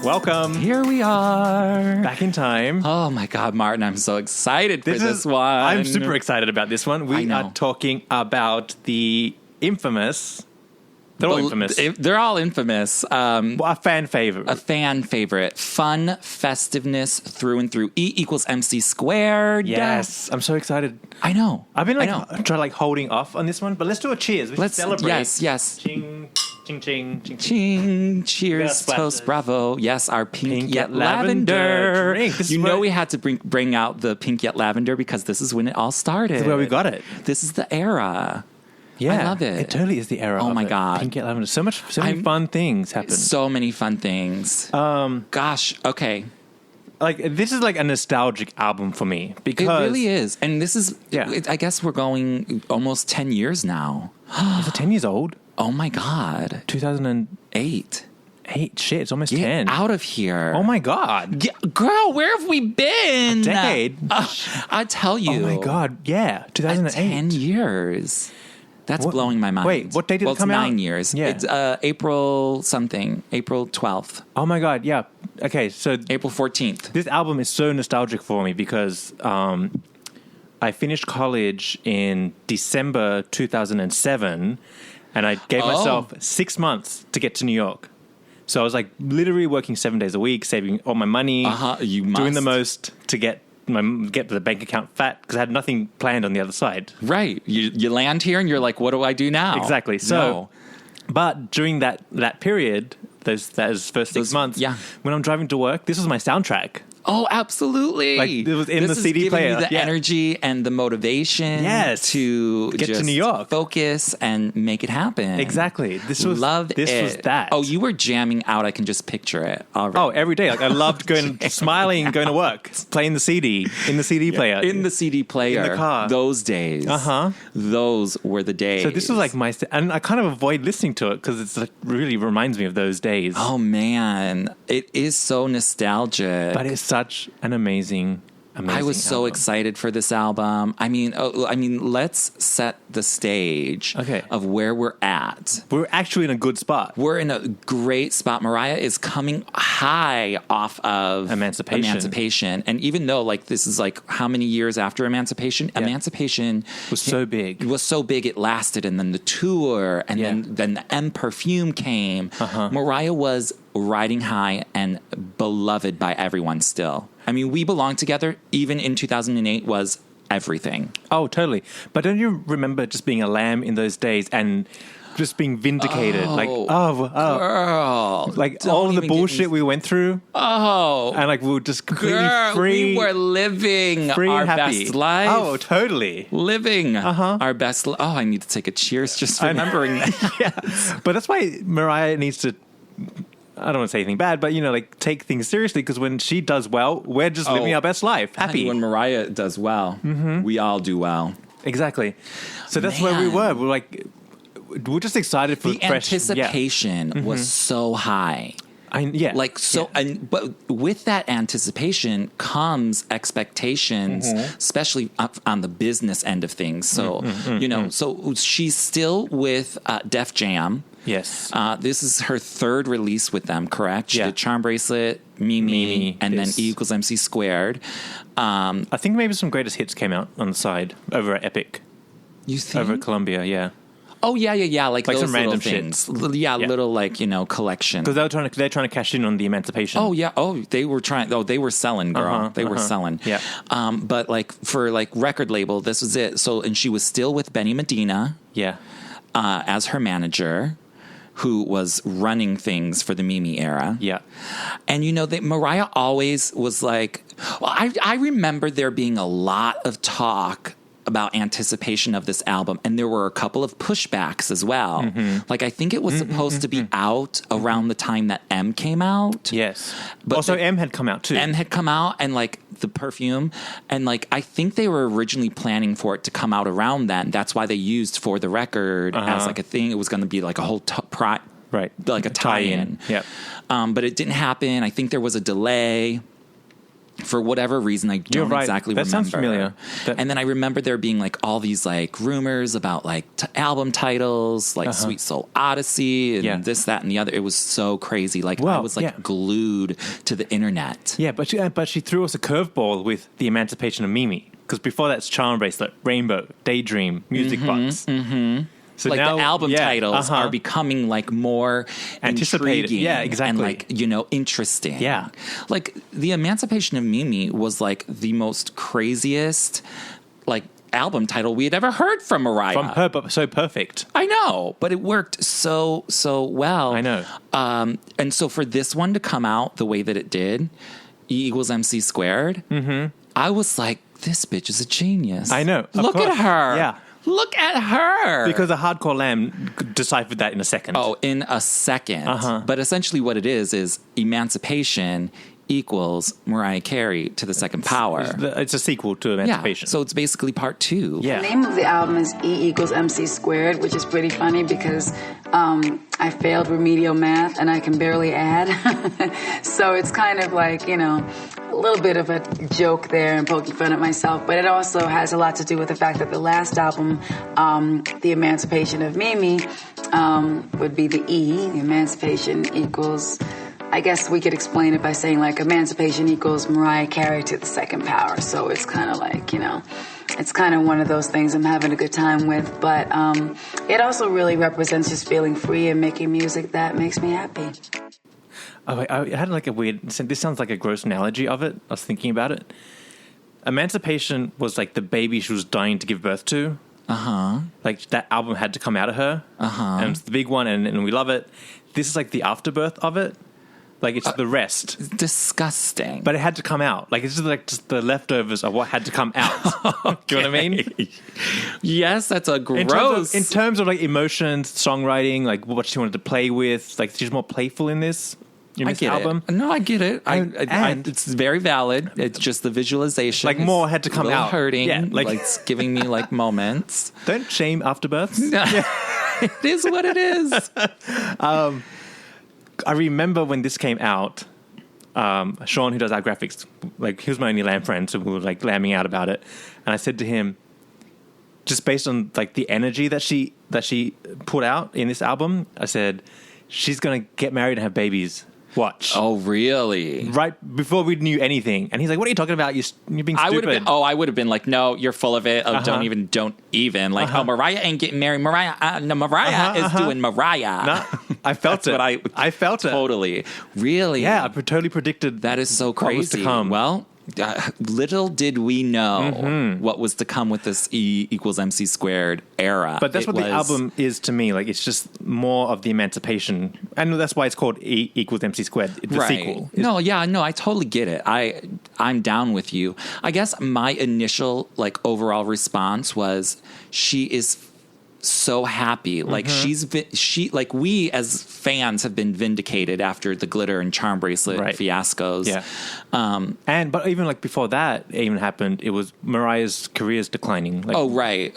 Welcome. Here we are. Back in time. Oh my God, Martin, I'm so excited for this one. I'm super excited about this one. We know. are talking about the infamous... They're all infamous. They're all infamous. A fan favorite. A fan favorite. Fun, festiveness through and through. E equals MC². Yes. I'm so excited. I know. I've been holding off on this one, but let's do a cheers. Let's celebrate. Yes. Ching, ching, ching, ching. Ching. Cheers. Yes, Toast. Bravo. Yes, our pink yet lavender lavender. drink. We had to bring out the pink yet lavender because this is when it all started. This is where we got it. This is the era. Yeah, I love it. It totally is the era. Oh my God, pink yet lavender. So many fun things happen. So many fun things. Gosh. Okay. Like this is like a nostalgic album for me because it really is, and this is. Yeah. I guess we're going almost 10 years now. Is it 10 years old? Oh my God. 2008. Shit, it's almost 10. Get out of here. Oh my God. Girl, where have we been? A decade. I tell you. Oh my God. Yeah. 2008. 10 years. That's blowing my mind. Wait, what date did it come out? It's 9 years. Yeah. It's April 12th. Oh my God. Yeah. Okay. So April 14th. This album is so nostalgic for me because I finished college in December 2007 and I gave myself 6 months to get to New York. So I was like literally working 7 days a week, saving all my money, doing the most to get the bank account fat because I had nothing planned on the other side. Right. You land here and you're like, what do I do now? Exactly. So, but during that period, those first 6 months, when I'm driving to work, this was my soundtrack. Oh, absolutely. Like it was in this the CD player. You the energy and the motivation to get just to New York, focus and make it happen. Exactly. This was that. Oh, you were jamming out. I can just picture it. Already. Oh, every day. Like I loved smiling, going to work, playing the CD in the CD player. In the CD player. In the car. Those days. Those were the days. So this was like and I kind of avoid listening to it because it's like really reminds me of those days. Oh man, it is so nostalgic. But it's such an amazing I was so excited for this album. I mean, let's set the stage of where we're at. We're actually in a good spot. We're in a great spot. Mariah is coming high off of Emancipation. And even though like this is like how many years after Emancipation? Yeah. Emancipation was so big. It was so big it lasted. And then the tour and then the M Perfume came. Mariah was riding high and beloved by everyone still. I mean, We Belong Together, even in 2008, was everything. Oh, totally. But don't you remember just being a lamb in those days and just being vindicated? Girl. Like all of the bullshit we went through. Oh. And like we were just completely free. We were living our best life. Oh, totally. Living our best life. Oh, I need to take a cheers just remembering that. Yeah. But that's why Mariah needs to... I don't want to say anything bad, but, like take things seriously because when she does well, we're just living our best life. Happy. When Mariah does well, we all do well. Exactly. So that's where we were. We're just excited for the anticipation was so high. But with that anticipation comes expectations, especially on the business end of things. So, so she's still with Def Jam. Yes. This is her third release with them, correct? She did Charm Bracelet, Mimi, and then E equals MC². I think maybe some greatest hits came out on the side over at Epic. You think? Over at Columbia, yeah. Oh, yeah. Like those some random things. Shit. Yeah, little collection. Because they're trying to cash in on the Emancipation. Oh, yeah. Oh, they were trying. Oh, they were selling, girl. They were selling. Yeah. But like for like record label, this was it. So, and she was still with Benny Medina. Yeah. As her manager, who was running things for the Mimi era. Yeah. And, Mariah always was like, well, I remember there being a lot of talk about anticipation of this album, and there were a couple of pushbacks as well. Like, I think it was supposed to be out around the time that M came out. Yes. But also, M had come out, too. M had come out, and, like, the Perfume, and, like, I think they were originally planning for it to come out around then. That's why they used For the Record as, like, a thing. It was going to be, like, a whole like a tie-in. Yep. But it didn't happen. I think there was a delay. For whatever reason, I don't exactly remember. That sounds familiar. And then I remember there being like all these like rumors about like album titles, like Sweet Soul Odyssey and this, that, and the other. It was so crazy. Like I was like glued to the internet. Yeah, but she threw us a curveball with the Emancipation of Mimi. Because before that's Charm Bracelet, Rainbow, Daydream, Music Box. So like now, the album titles are becoming like more anticipated. Intriguing exactly. And like, you know, interesting. Yeah. Like the Emancipation of Mimi was like the most craziest like album title we had ever heard from Mariah. From her, but so perfect. I know, but it worked so well. I know. And so for this one to come out the way that it did, E=MC², I was like, this bitch is a genius. I know. Look at her. Yeah. Look at her. Because the Hardcore Lamb deciphered that in a second. Oh, in a second. But essentially what it is Emancipation equals Mariah Carey to the second power. It's a sequel to Emancipation. Yeah, so it's basically part 2. The Yeah. name of the album is E=MC², which is pretty funny because I failed remedial math and I can barely add. So it's kind of like, you know, a little bit of a joke there and poking fun at myself. But it also has a lot to do with the fact that the last album, The Emancipation of Mimi, would be the E. The Emancipation equals... I guess we could explain it by saying like emancipation equals Mariah Carey to the second power. So it's kind of like, you know, it's kind of one of those things I'm having a good time with. But it also really represents just feeling free and making music that makes me happy. Oh, I had like a weird... This sounds like a gross analogy of it. I was thinking about it. Emancipation was like the baby she was dying to give birth to. Like that album had to come out of her. And it's the big one and we love it. This is like the afterbirth of it. Like, it's the rest. Disgusting. But it had to come out. Like, it's just like just the leftovers of what had to come out. Okay. Do you know what I mean? Yes, that's a gross... In terms of, like, emotions, songwriting, like, what she wanted to play with, like, she's more playful in this album. No, I get it. It's very valid. It's just the visualization. Like, more had to come out. Hurting. Yeah, like it's giving me, like, moments. Don't shame afterbirths. It is what it is. I remember when this came out, Sean, who does our graphics, like he was my only lamb friend, so we were like lambing out about it. And I said to him, just based on like the energy that she put out in this album, I said, she's gonna get married and have babies. Watch. Oh, really? Right before we knew anything. And he's like, what are you talking about? You're being stupid. I would have been like, no, you're full of it. Oh, don't even. Like, oh, Mariah ain't getting married. Mariah is doing Mariah. No, I felt it. I felt it. Totally. Really? Yeah, I totally predicted that is so crazy. What was to come. Well, little did we know what was to come with this E=MC² era. But that's what the album is to me. Like, it's just more of the emancipation. And that's why it's called E=MC², the sequel. No, I totally get it. I'm down with you. I guess my initial, like, overall response was she is so happy. Like like we as fans have been vindicated after the glitter and charm bracelet fiascos. Yeah. But even like before that even happened, it was Mariah's career's declining. Like,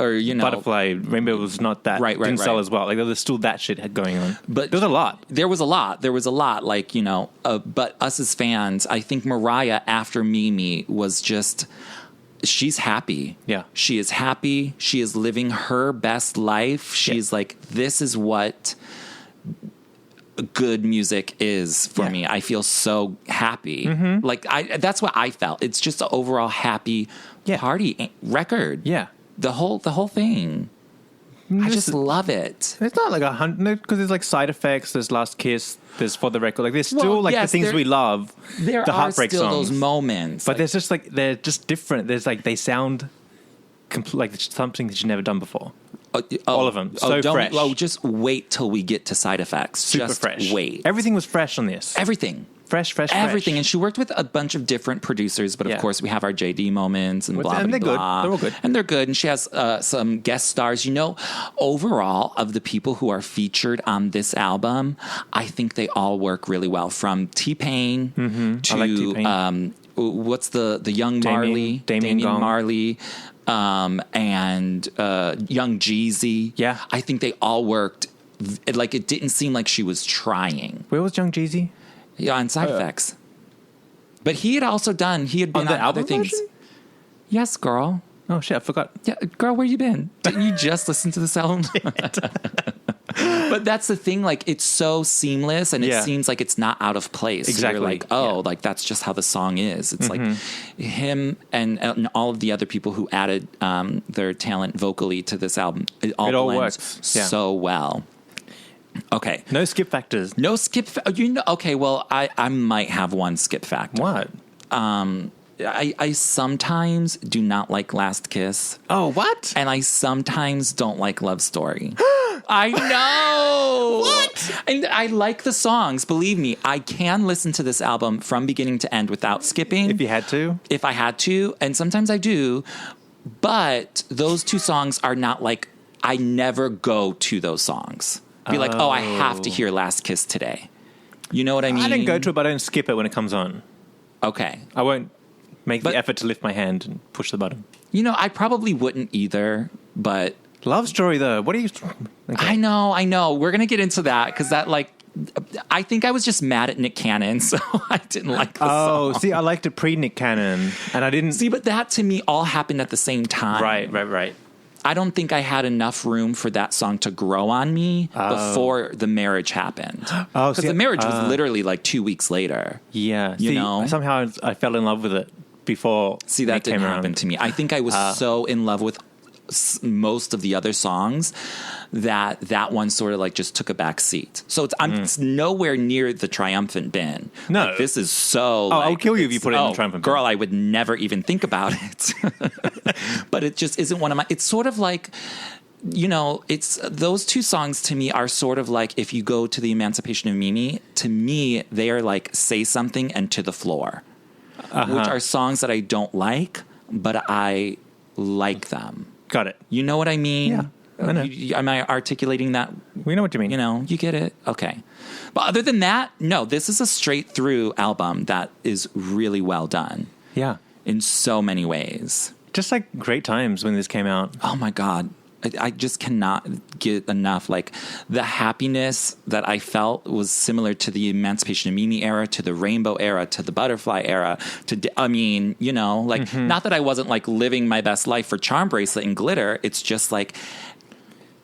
or you know, Butterfly, Rainbow was not that didn't sell as well. Like there was still that shit going on. But there was a lot. There was a lot. Like, you know, but us as fans, I think Mariah after Mimi was just. She's happy. Yeah. She is happy. She is living her best life. She's like, this is what good music is for me. I feel so happy. Like, that's what I felt. It's just an overall happy party record. Yeah. The whole thing. I just love it. It's not like 100 because there's like Side Effects, there's Last Kiss, there's For the Record. Like there's still the things we love. There the are heartbreak still songs. those moments, but there's just like they're just different. There's like they sound like something that you've never done before. All of them, so fresh. Just wait till we get to Side Effects. Super just fresh. Wait. Everything was fresh on this. Everything. Fresh. Everything. And she worked with a bunch of different producers, but of course we have our JD moments and blah, and blah, they're blah. good. They're all good. And they're good. And she has some guest stars. You know, overall, of the people who are featured on this album, I think they all work really well. From T-Pain to, I like T-Pain. What's the young Marley? Damian Marley. And young Jeezy. Yeah. I think they all worked. Like, it didn't seem like she was trying. Where was Young Jeezy? Yeah, on Side Effects. But he had been on other things. Version? Yes, girl. Oh shit, I forgot. Yeah, girl, where you been? Didn't you just listen to this album? But that's the thing, like, it's so seamless and it seems like it's not out of place. Exactly. You're like, like, that's just how the song is. It's like him and all of the other people who added their talent vocally to this album. It all blends works so well. Okay. No skip factors. No skip. Okay, well, I might have one skip factor. What? I sometimes do not like Last Kiss. Oh, what? And I sometimes don't like Love Story. I know. What? And I like the songs. Believe me, I can listen to this album from beginning to end without skipping. If you had to? If I had to. And sometimes I do. But those two songs are not like, I never go to those songs. Be like, I have to hear Last Kiss today. You know what I mean? I didn't go to it, but I don't skip it when it comes on. Okay. I won't make the effort to lift my hand and push the button. I probably wouldn't either, but... Love Story, though. What are you... Okay. I know. We're going to get into that, because that, like... I think I was just mad at Nick Cannon, so I didn't like the song. See, I liked it pre-Nick Cannon, and I didn't... See, but that, to me, all happened at the same time. Right. I don't think I had enough room for that song to grow on me before the marriage happened. Because the marriage was literally like 2 weeks later. Yeah. You know? Somehow I fell in love with it before. See, that didn't happen to me. I think I was so in love with most of the other songs that one sort of like just took a back seat. So it's nowhere near the triumphant bin. No. Like, this is so... I'll kill you if you put it in the triumphant bin. Girl, I would never even think about it. But it just isn't one of my... It's sort of like... it's those two songs to me are sort of like, if you go to the Emancipation of Mimi, to me, they are like Say Something and To the Floor, which are songs that I don't like, but I like them. Got it. You know what I mean? Yeah. I know. Am I articulating that? We know what you mean. You get it? Okay. But other than that, no, this is a straight through album that is really well done. Yeah. In so many ways. Just like great times when this came out. Oh my God. I just cannot get enough. Like, the happiness that I felt was similar to the Emancipation of Mimi era, to the Rainbow era, to the Butterfly era. Not that I wasn't like living my best life for Charm Bracelet and Glitter. It's just like...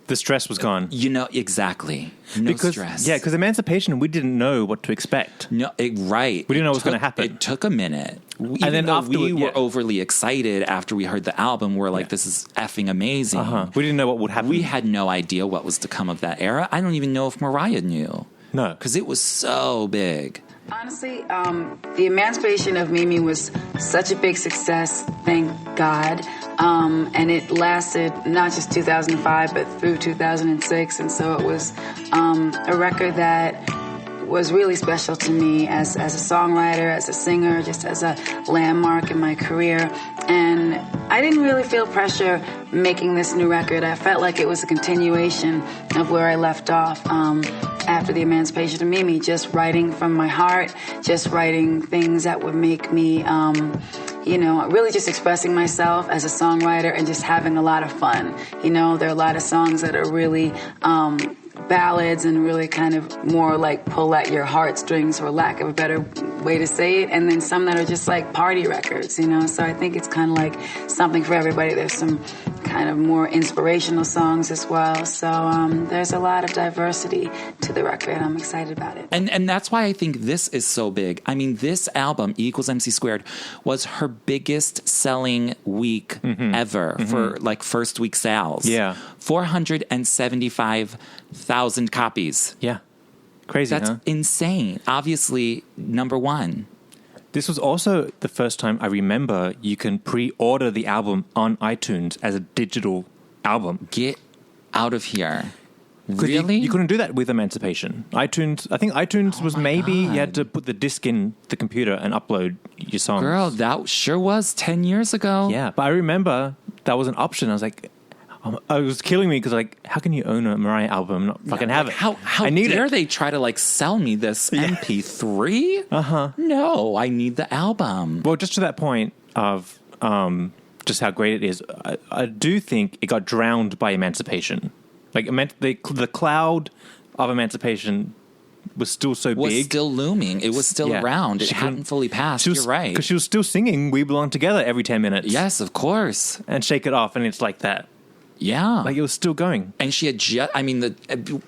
The stress was gone. Exactly. No stress. Yeah, because Emancipation, we didn't know what to expect. No, right. We didn't know what was going to happen. It took a minute. And then after we were overly excited after we heard the album. We're like, this is effing amazing. We didn't know what would happen. We had no idea what was to come of that era. I don't even know if Mariah knew. No. Because it was so big. Honestly, the Emancipation of Mimi was such a big success, thank God. And it lasted not just 2005, but through 2006. And so it was a record that was really special to me as a songwriter, as a singer, just as a landmark in my career. And I didn't really feel pressure making this new record. I felt like it was a continuation of where I left off after the Emancipation of Mimi, just writing from my heart, just writing things that would make me, really just expressing myself as a songwriter and just having a lot of fun. There are a lot of songs that are really ballads and really kind of more like pull at your heartstrings, for lack of a better way to say it, and then some that are just like party records, so I think it's kind of like something for everybody. There's some kind of more inspirational songs as well, so there's a lot of diversity to the record, and I'm excited about it. And that's why I think this is so big. I mean, this album, E = MC², was her biggest selling week ever for like first week sales. Yeah. 475,000 copies. Yeah. Crazy, That's insane. Obviously, number one. This was also the first time I remember you can pre-order the album on iTunes as a digital album. Get out of here. Really? You couldn't do that with Emancipation. I think iTunes was maybe you had to put the disc in the computer and upload your songs. Girl, that sure was 10 years ago. Yeah, but I remember that was an option. I was like... it was killing me because, like, how can you own a Mariah album and not fucking have it? How dare they try to, like, sell me this MP3? No, I need the album. Well, just to that point of just how great it is, I do think it got drowned by Emancipation. Like, the cloud of Emancipation was still so was big. still looming. It was still around. It hadn't fully passed. You're right. Because she was still singing We Belong Together every 10 minutes. Yes, of course. And Shake It Off, and it's like that. Yeah. Like, it was still going. And she had just, I mean, and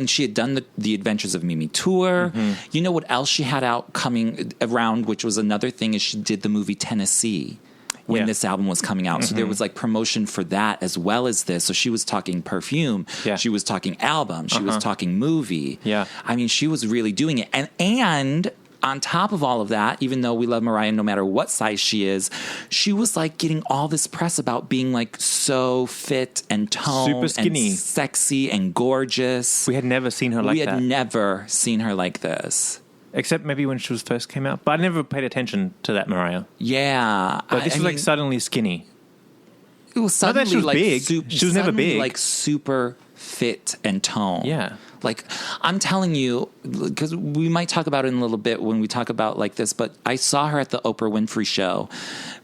she had done the Adventures of Mimi tour. Mm-hmm. You know what else she had out coming around, which was another thing, is she did the movie Tennessee when this album was coming out. So there was like promotion for that as well as this. So she was talking perfume. Yeah. She was talking album. She was talking movie. Yeah. I mean, she was really doing it. And on top of all of that, even though we love Mariah no matter what size she is, she was like getting all this press about being like so fit and toned, super skinny, and sexy and gorgeous. We had never seen her like that. We had never seen her like this. Except maybe when she was first came out. But I never paid attention to that Mariah. Yeah. But this was like suddenly skinny. It was suddenly not that she was like big. She was never big. Like super fit and toned. Yeah. Like, I'm telling you, because we might talk about it in a little bit when we talk about like this, but I saw her at the Oprah Winfrey show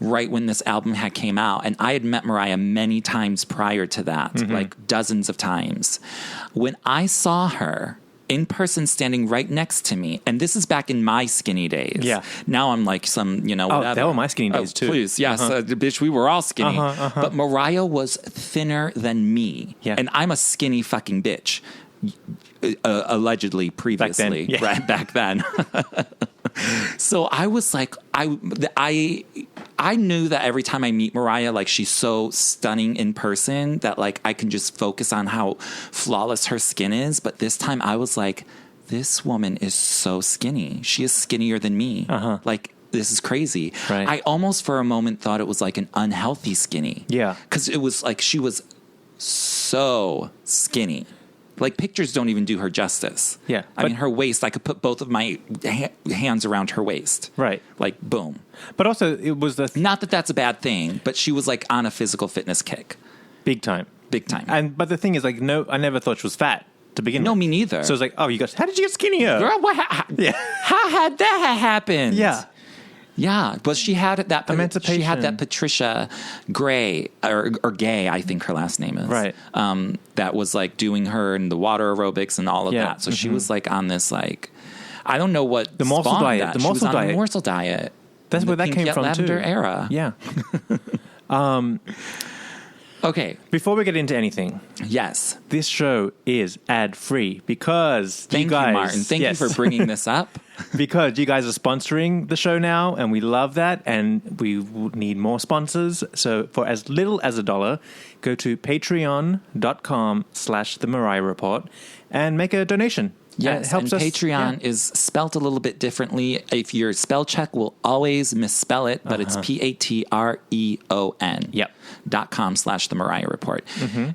right when this album had came out. And I had met Mariah many times prior to that, like dozens of times. When I saw her in person standing right next to me, and this is back in my skinny days. Yeah. Now I'm like some, whatever. Oh, they were my skinny days too. Please, yes. Bitch, we were all skinny. But Mariah was thinner than me. Yeah. And I'm a skinny fucking bitch. Allegedly, previously, back then. So I was like, I knew that every time I meet Mariah, like she's so stunning in person that like I can just focus on how flawless her skin is. But this time I was like, this woman is so skinny. She is skinnier than me. Like, this is crazy. Right. I almost for a moment thought it was like an unhealthy skinny. Yeah. Because it was like she was so skinny. Like, pictures don't even do her justice. Yeah. I mean, her waist, I could put both of my hands around her waist. Right. Like, boom. But also, it was the... Not that that's a bad thing, but she was, like, on a physical fitness kick. Big time. Big time. But the thing is, like, no, I never thought she was fat to begin with. No, me neither. So it's like, oh, how did you get skinnier? Girl, how had that happened? Yeah. Yeah, but she had that. Emancipation. She had that Patricia Gray or Gay, I think her last name is. Right. That was like doing her and the water aerobics and all of that. So she was like on this like, I don't know what the morsel diet. That. The morsel diet. On a morsel diet. That's where that came from lavender too. Era. Yeah. Okay. Before we get into anything, yes, this show is ad-free because Thank you guys, Martin. Thank you for bringing this up. Because you guys are sponsoring the show now, and we love that, and we need more sponsors. So for as little as $1, go to patreon.com/The Mariah Report and make a donation. Yes, it helps and us, Patreon is spelt a little bit differently. If your spell check will always misspell it, but it's Patreon. Yep. .com/The Mariah Report.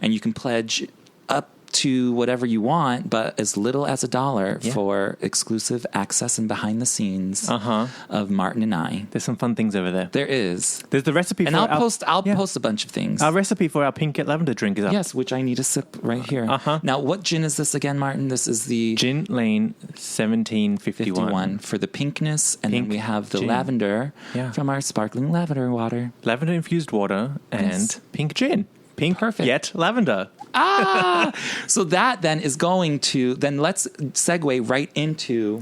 And you can pledge up to whatever you want, but as little as $1 for exclusive access and behind the scenes of Martin and I. There's some fun things over there. There is. There's the recipe and for I'll post a bunch of things. Our recipe for our pink get lavender drink is up. Yes, which I need a sip right here. Now, what gin is this again, Martin? This is the Gin Lane 1751 for the pinkness, and then we have the lavender from our sparkling lavender water. Lavender infused water and pink gin. Pink, perfect. Yet lavender. So that then is going to, then let's segue right into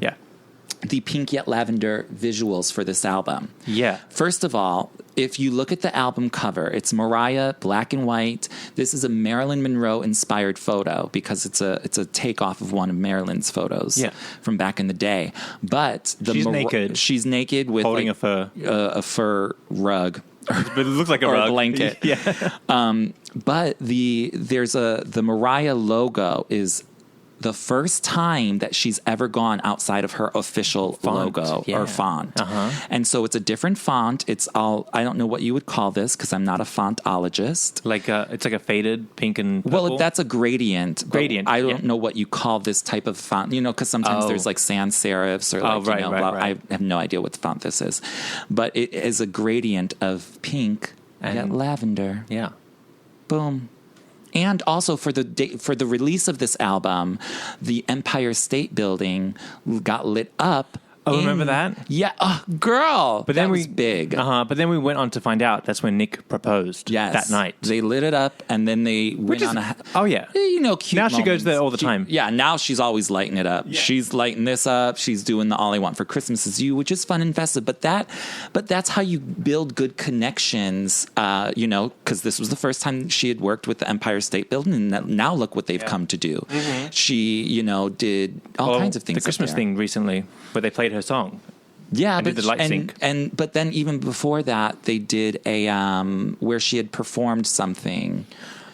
the pink yet lavender visuals for this album. Yeah. First of all, if you look at the album cover, it's Mariah, black and white. This is a Marilyn Monroe inspired photo because it's a takeoff of one of Marilyn's photos from back in the day. But she's naked. She's naked with holding like a fur rug. But it looks like a rug. A blanket. But the Mariah logo is the first time that she's ever gone outside of her official logo or font. And so it's a different font. It's all, I don't know what you would call this because I'm not a fontologist. It's like a faded pink and purple? Well, that's a gradient. I don't know what you call this type of font, because sometimes there's like sans serifs or like, I have no idea what the font this is. But it is a gradient of pink and lavender. Yeah. Boom. And also for the release of this album, the Empire State Building got lit up Oh, remember that? Yeah, girl. But then that was big. But then we went on to find out that's when Nick proposed. Yes. That night. They lit it up, and then they went on a... Oh, yeah. You know, cute Now she moments. goes there all the time. Yeah, now she's always lighting it up. Yeah. She's lighting this up. She's doing the All I Want for Christmas Is You, which is fun and festive. But that's how you build good connections, you know, because this was the first time she had worked with the Empire State Building, and now look what they've come to do. Mm-hmm. She, you know, did all kinds of things. The Christmas thing recently, where they played her song. Yeah, but the light sync. But then even before that, they did a where she had performed something,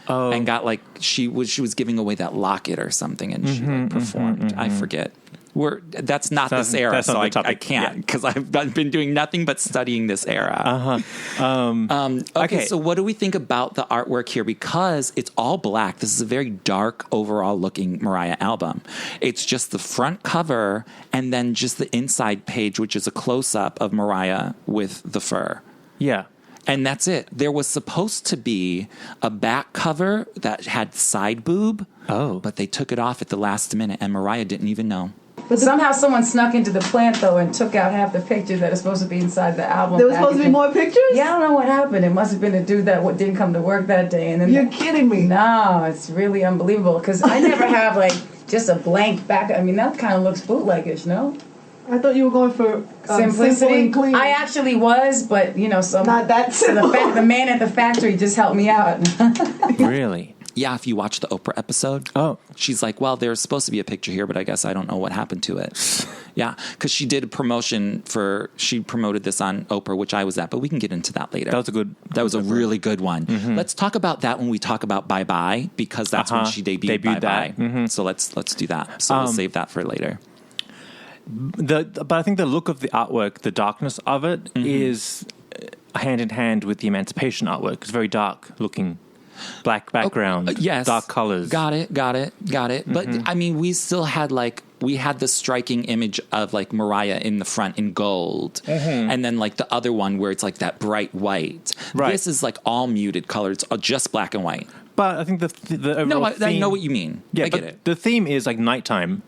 and got like she was giving away that locket or something, and she like performed. I forget. That's not this era, so I can't because I've been doing nothing but studying this era. Okay, so what do we think about the artwork here? Because it's all black. This is a very dark overall looking Mariah album. It's just the front cover and then just the inside page, which is a close up of Mariah with the fur. Yeah. And that's it. There was supposed to be a back cover that had side boob. Oh. But they took it off at the last minute, and Mariah didn't even know. But somehow someone snuck into the plant, though, and took out half the pictures that are supposed to be inside the album. There was supposed to be more pictures? Yeah, I don't know what happened. It must have been a dude that didn't come to work that day. And then You're kidding me. No, it's really unbelievable. Because I never have, like, just a blank back. I mean, that kind of looks bootlegish, no? I thought you were going for simplicity. Simple and clean. I actually was, but, you know, so not that simple. The man at the factory just helped me out. Really? Yeah, if you watch the Oprah episode, she's like, well, there's supposed to be a picture here, but I guess I don't know what happened to it. Yeah, because she did a promotion she promoted this on Oprah, which I was at, but we can get into that later. That was a really good one. Mm-hmm. Let's talk about that when we talk about Bye Bye, because that's when she debuted Bye Bye. Mm-hmm. So let's do that. So we'll save that for later. But I think the look of the artwork, the darkness of it, is hand in hand with the Emancipation artwork. It's very dark looking. Black background, yes, dark colors. Got it. Mm-hmm. But I mean, we still had the striking image of like Mariah in the front in gold, and then like the other one where it's like that bright white. Right. This is like all muted colors, just black and white. But I think the overall theme, I know what you mean. Yeah, I get it. The theme is like nighttime.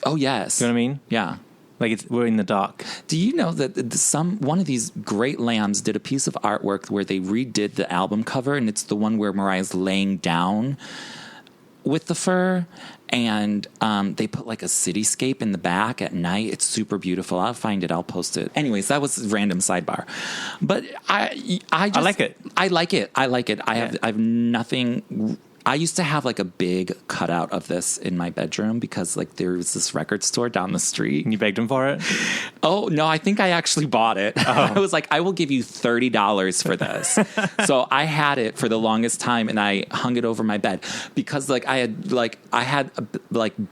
Oh yes, you know what I mean? Yeah. Like we're in the dark. Do you know that one of these great lambs did a piece of artwork where they redid the album cover, and it's the one where Mariah's laying down with the fur, and they put like a cityscape in the back at night. It's super beautiful. I'll find it. I'll post it. Anyways, that was a random sidebar, but I like it. I like it. I have nothing. I used to have like a big cutout of this in my bedroom because like there was this record store down the street. And you begged him for it? Oh, no, I think I actually bought it. Oh. I was like, I will give you $30 for this. So I had it for the longest time and I hung it over my bed because I had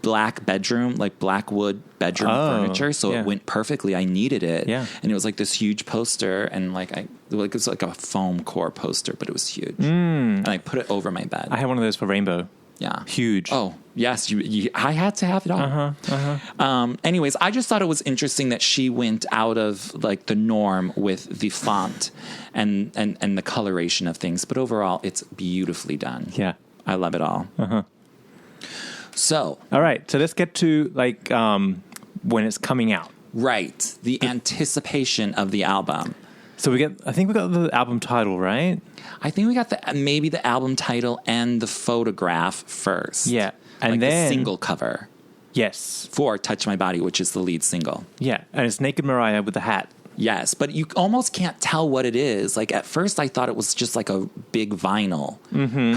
black bedroom, like black wood bedroom furniture. So it went perfectly. I needed it. Yeah. And it was like this huge poster and it was like a foam core poster, but it was huge. And I put it over my bed. I had one of those for Rainbow. Yeah. Huge. Oh, yes. I had to have it all. Anyways, I just thought it was interesting that she went out of like the norm with the font and the coloration of things. But overall, it's beautifully done. Yeah. I love it all. So. All right. So let's get to when it's coming out. Right. The anticipation of the album. So I think we got the album title, right? I think we got maybe the album title and the photograph first. Yeah. And then the single cover. Yes. For Touch My Body, which is the lead single. Yeah. And it's naked Mariah with the hat. Yes, but you almost can't tell what it is. Like at first I thought it was just like a big vinyl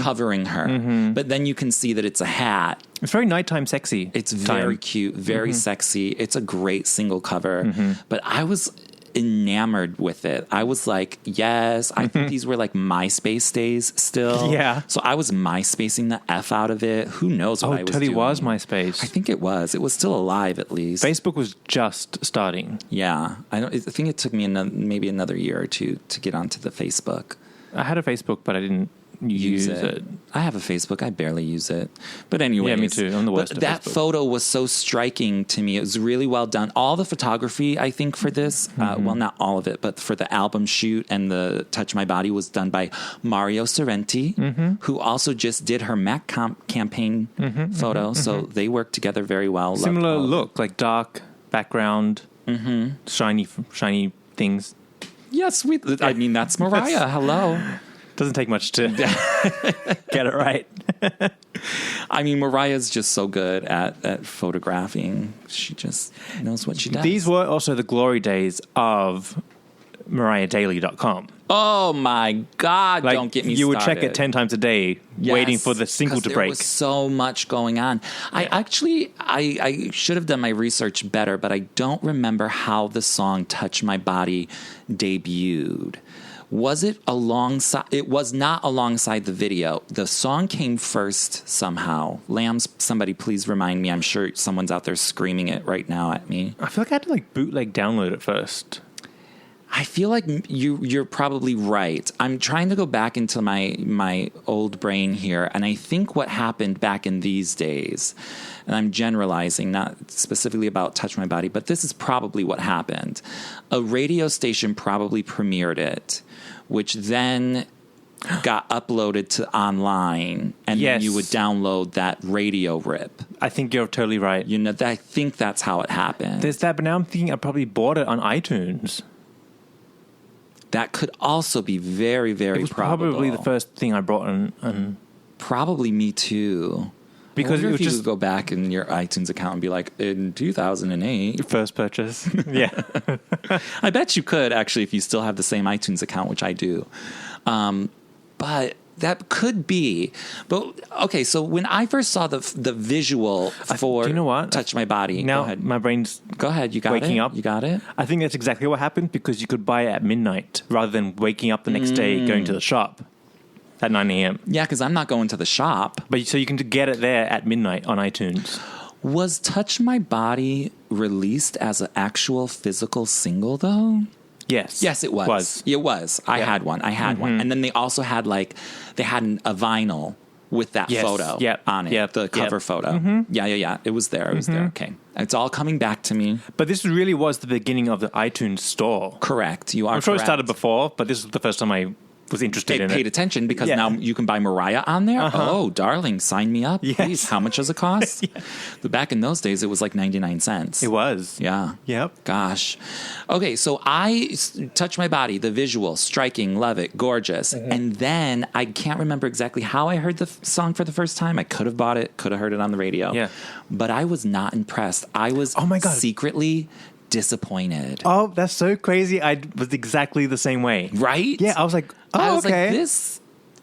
covering her. But then you can see that it's a hat. It's very nighttime sexy. It's very cute, very sexy. It's a great single cover. But I was enamored with it. I was like, yes, I think these were like MySpace days still. Yeah. So I was MySpacing the F out of it. Who knows what I was doing. Oh, it totally was MySpace. I think it was. It was still alive at least. Facebook was just starting. Yeah. I think it took me maybe another year or two to get onto the Facebook. I had a Facebook, but I didn't use it. I have a Facebook. I barely use it. But anyway. Yeah, me too. I'm the worst at that Facebook. photo was so striking to me. It was really well done. All the photography, I think, for this, well, not all of it, but for the album shoot and the Touch My Body was done by Mario Sorrenti, who also just did her Mac campaign photo. So they worked together very well. Similar look, like dark background, shiny things. Yes, I mean, that's Mariah. Hello. Doesn't take much to get it right. I mean, Mariah's just so good at photographing. She just knows what she does. These were also the glory days of mariahreport.com. Oh my God! Like, don't get me started. You would check it 10 times a day, waiting for the single to break. There was so much going on. I should have done my research better, but I don't remember how the song "Touch My Body" debuted. Was it alongside? It was not alongside the video. The song came first somehow. Lambs, somebody please remind me. I'm sure someone's out there screaming it right now at me. I feel like I had to bootleg download it first. I feel like you're probably right. I'm trying to go back into my old brain here, and I think what happened back in these days, and I'm generalizing, not specifically about Touch My Body, but this is probably what happened. A radio station probably premiered it, which then got uploaded to online, and then you would download that radio rip. I think you're totally right. I think that's how it happened. There's that, but now I'm thinking I probably bought it on iTunes. That could also be very, very It was probable. probably the first thing I brought on. Probably me too. Because I wonder it was if you just could go back in your iTunes account and be like, in 2008. your first purchase. Yeah. I bet you could, actually, if you still have the same iTunes account, which I do. But that could be. But, okay, so when I first saw the visual for do you know what? Touch My Body. Now go ahead. my brain's Go ahead. You got waking it? up. You got it? I think that's exactly what happened because you could buy it at midnight rather than waking up the next day going to the shop at 9 a.m. Yeah, because I'm not going to the shop. But so you can get it there at midnight on iTunes. Was Touch My Body released as an actual physical single, though? Yes. Yes, it was. It was. I had one. And then they also had a vinyl with that photo on it, the cover photo. Yeah. It was there. It was there. Okay. It's all coming back to me. But this really was the beginning of the iTunes store. Correct. You are I'm sure correct. it started before, but this was the first time I was interested in it. Paid attention because now you can buy Mariah on there. Oh, darling, sign me up. Yes. Please. How much does it cost? But back in those days, it was like 99 cents. It was. Yeah. Yep. Gosh. Okay, so I Touch My Body, the visual, striking, love it, gorgeous. And then I can't remember exactly how I heard the song for the first time. I could have bought it, could have heard it on the radio. Yeah. But I was not impressed. I was secretly disappointed. Oh, that's so crazy. I was exactly the same way. Right? Yeah, I was like,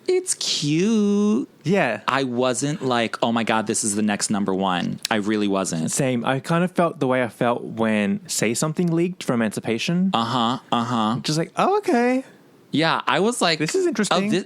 it's cute. Yeah. I wasn't like, oh my God, this is the next number one. I really wasn't. Same. I kind of felt the way I felt when Say Something leaked from Emancipation. Just like, oh, okay. Yeah, I was like, this is interesting.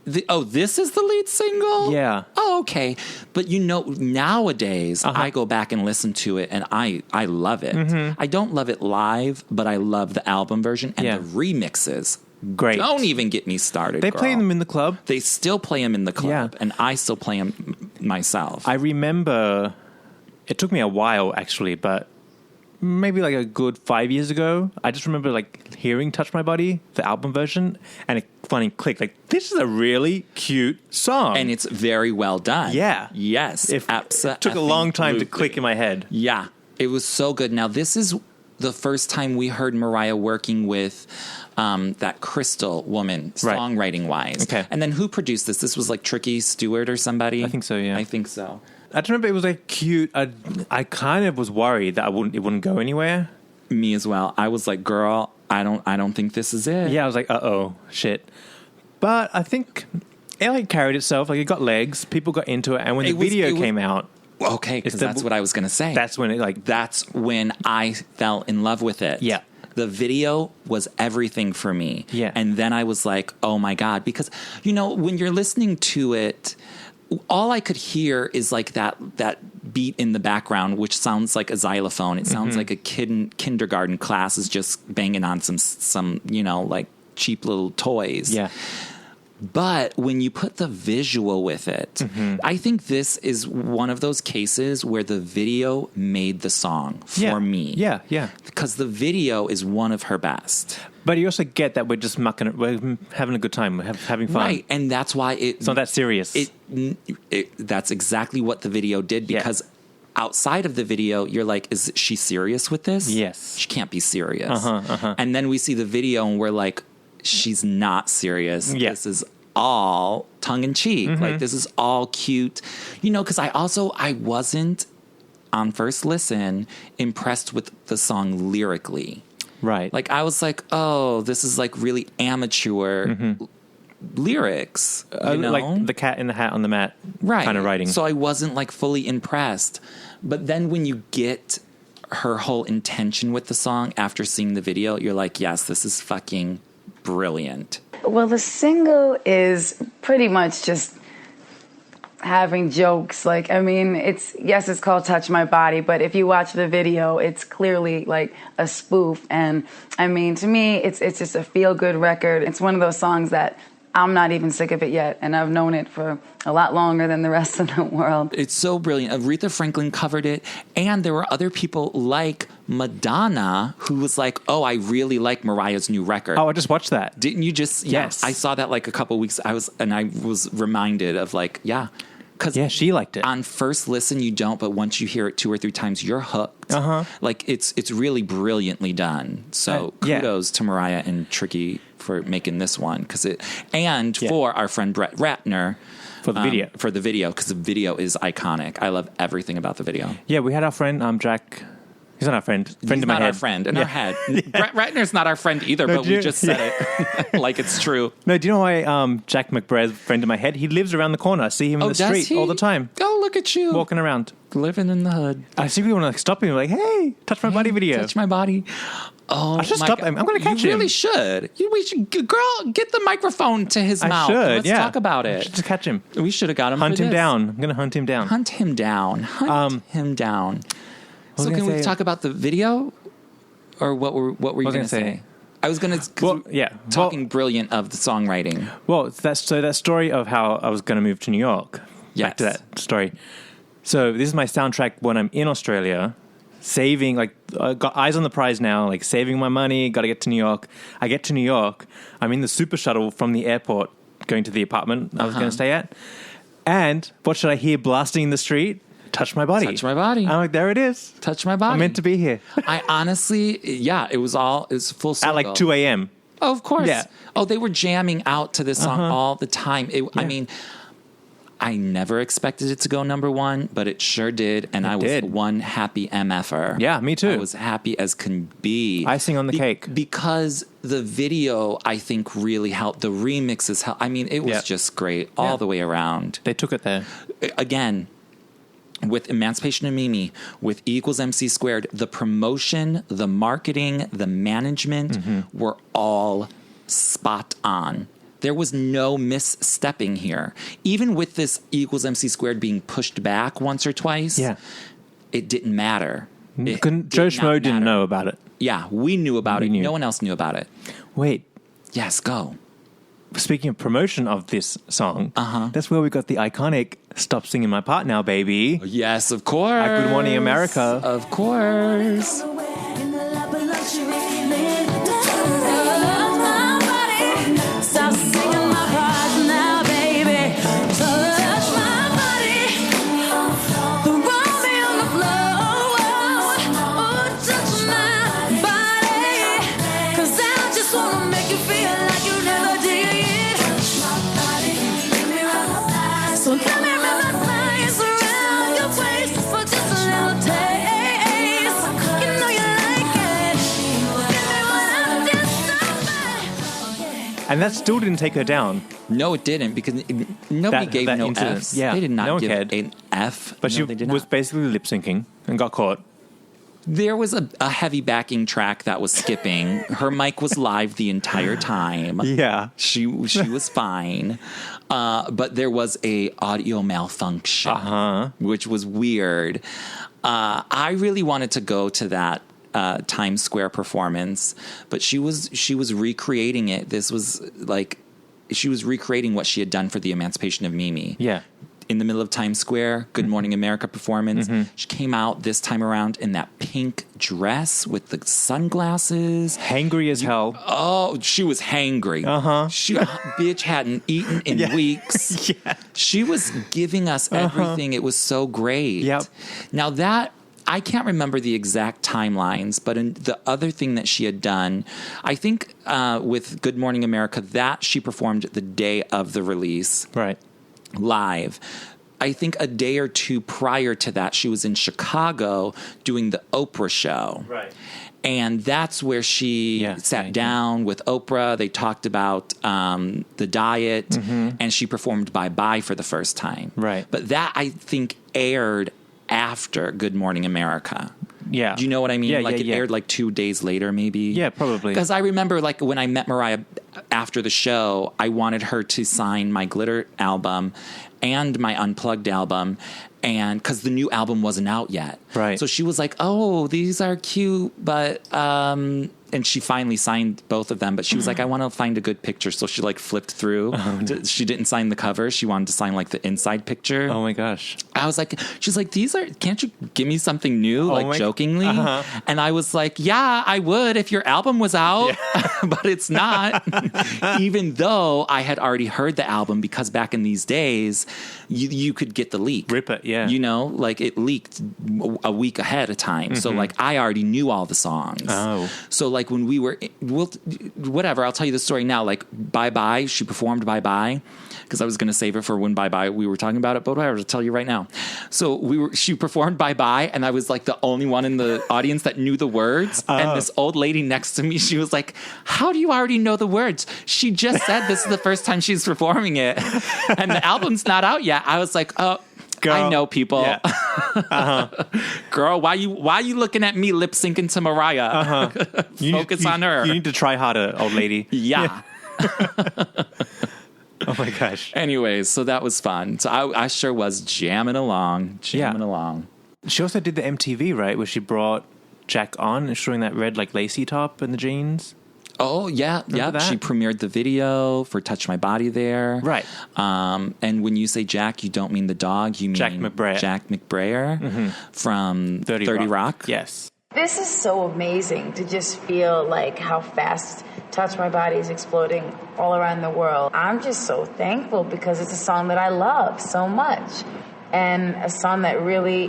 This is the lead single? Yeah. Oh, okay. But nowadays, I go back and listen to it, and I love it. I don't love it live, but I love the album version and the remixes. Great. Don't even get me started, They girl. play them in the club. They still play them in the club, and I still play them myself. I remember, it took me a while, actually, but maybe like a good 5 years ago, I just remember hearing Touch My Body, the album version, and it finally clicked. This is a really cute song. And it's very well done. Yeah. Yes. It took a long time to click in my head. Yeah. It was so good. Now, this is the first time we heard Mariah working with that Crystal woman, songwriting-wise. Okay. And then who produced this? This was Tricky Stewart or somebody? I think so, yeah. I think so. I just remember it was cute. I kind of was worried that it wouldn't go anywhere. Me as well. I was like, girl, I don't think this is it. Yeah, I was like, uh-oh, shit. But I think it carried itself. It got legs. People got into it. And when the video came out... Okay, because that's what I was going to say. That's when That's when I fell in love with it. Yeah. The video was everything for me. Yeah. And then I was like, oh my God. Because, when you're listening to it... all I could hear is that beat in the background, which sounds like a xylophone. It sounds like a kid in kindergarten class is just banging on some cheap little toys. Yeah. But when you put the visual with it, I think this is one of those cases where the video made the song for me. Yeah, yeah. Because the video is one of her best. But you also get that we're just mucking it. We're having a good time. We're having fun. Right, and that's why it's not that serious. That's exactly what the video did because outside of the video, you're like, is she serious with this? Yes. She can't be serious. And then we see the video and we're like, she's not serious. Yeah. This is all tongue in cheek. Like, this is all cute. You know, because I wasn't, on first listen, impressed with the song lyrically. Right. Like, I was like, oh, this is like really amateur lyrics. You know? Like the cat in the hat on the mat Right. kind of writing. So I wasn't like fully impressed. But then when you get her whole intention with the song after seeing the video, you're like, yes, this is fucking brilliant. Well, the single is pretty much just having jokes. Like, I mean, it's called Touch My Body, but if you watch the video, it's clearly like a spoof. And I mean, to me, it's just a feel-good record. It's one of those songs that I'm not even sick of it yet, and I've known it for a lot longer than the rest of the world. It's so brilliant. Aretha Franklin covered it, and there were other people like Madonna who was like, oh, I really like Mariah's new record. Oh, I just watched that. Didn't you just? Yes. Yeah, I saw that like a couple weeks. I was reminded of like, yeah. Yeah, she liked it. On first listen, you don't, but once you hear it 2 or 3 times, you're hooked. Like, it's really brilliantly done. So kudos to Mariah and Tricky for making this one, for our friend Brett Ratner For the video. Because the video is iconic. I love everything about the video. Yeah, we had our friend Jack. He's not our friend. Friend in my head. He's not our friend in our head. Brett Ratner's not our friend either, but we just said it like it's true. No, do you know why Jack McBraid's friend in my head? He lives around the corner. I see him in the street all the time. Oh, look at you. Walking around. Living in the hood. I secretly want to stop him like, hey, Touch My Body video. Touch My Body. Oh, I should stop him. I'm going to catch him. You really should. We should. Girl, get the microphone to his mouth. Let's talk about it. I should just catch him. We should have got him. Hunt him down. I'm going to hunt him down. Hunt him down. Hunt him down. So can we talk about the video, or what were you going to say? I was going to talking brilliant of the songwriting. Well, that story of how I was going to move to New York. Yes. Back to that story. So this is my soundtrack when I'm in Australia, saving, like, I got eyes on the prize now, like saving my money, got to get to New York. I get to New York. I'm in the super shuttle from the airport going to the apartment I was going to stay at. And what should I hear blasting in the street? Touch My Body. Touch My Body. I'm like, there it is. Touch My Body. I'm meant to be here. I honestly, it was full circle. At like 2 a.m. Oh, of course. Yeah. Oh, they were jamming out to this song all the time. I mean, I never expected it to go number 1, but it sure did. And I was one happy MFer. Yeah, me too. I was happy as can be. Icing on the cake. Because the video, I think, really helped. The remixes helped. I mean, it was just great all the way around. They took it there. Again, with Emancipation of Mimi, with E = MC², the promotion, the marketing, the management were all spot on. There was no misstepping here. Even with this E = MC² being pushed back once or twice, it didn't matter. Joe Schmo didn't know about it. Yeah, we knew about it. No one else knew about it. Wait. Yes, go. Speaking of promotion of this song, that's where we got the iconic Stop Singing My Part Now, baby. Yes, of course. At Good Morning America. Of course. And that still didn't take her down. No, it didn't, because nobody gave no incident. Fs. Yeah, they did not no one give cared. an F. But she was basically lip syncing and got caught. There was a heavy backing track that was skipping. Her mic was live the entire time. Yeah. She was fine. But there was a audio malfunction, which was weird. I really wanted to go to that Times Square performance, but she was recreating it. This was like, she was recreating what she had done for the Emancipation of Mimi. Yeah. in the middle of Times Square, Good Morning America performance. She came out this time around in that pink dress with the sunglasses. Hangry as hell. Oh, she was hangry. She bitch hadn't eaten in weeks. She was giving us everything. It was so great. Yep. Now that I can't remember the exact timelines, but in the other thing that she had done, I think with Good Morning America, that she performed the day of the release. Right. Live. I think a day or two prior to that, she was in Chicago doing the Oprah show. Right. And that's where she sat down with Oprah. They talked about the diet, and she performed Bye Bye for the first time. Right. But that, I think, aired after Good Morning America. Yeah. Do you know what I mean? Yeah, it aired like 2 days later, maybe. Yeah, probably. Because I remember, like, when I met Mariah after the show, I wanted her to sign my Glitter album and my Unplugged album, and because the new album wasn't out yet. Right. So she was like, oh, these are cute, but and she finally signed both of them, but she was like, I want to find a good picture. So she like flipped through. She didn't sign the cover. She wanted to sign like the inside picture. Oh my gosh. I was like, she's like, can't you give me something new? Jokingly. And I was like, yeah, I would if your album was out, but it's not. Even though I had already heard the album, because back in these days, you could get the leak. Rip it, yeah. You know, like it leaked a week ahead of time. So like I already knew all the songs. Oh. So like when we were, whatever, I'll tell you the story now. Like Bye Bye, she performed Bye Bye, because I was going to save it for when Bye Bye we were talking about it, but whatever, I'll tell you right now. So she performed Bye Bye, and I was like the only one in the audience that knew the words. And this old lady next to me, she was like, how do you already know the words? She just said this is the first time she's performing it, and the album's not out yet. I was like, oh, girl, I know people. Yeah. Girl, why you looking at me lip syncing to Mariah? Focus on her. You need to try harder, old lady. Yeah. Oh my gosh. Anyways, so that was fun. So I sure was jamming along. She also did the MTV, right, where she brought Jack on, showing that red like lacy top and the jeans. Oh, yeah. Yeah. She premiered the video for Touch My Body there. Right. And when you say Jack, you don't mean the dog. You mean Jack McBrayer from 30 Rock. Yes. This is so amazing to just feel like how fast Touch My Body is exploding all around the world. I'm just so thankful because it's a song that I love so much, and a song that really,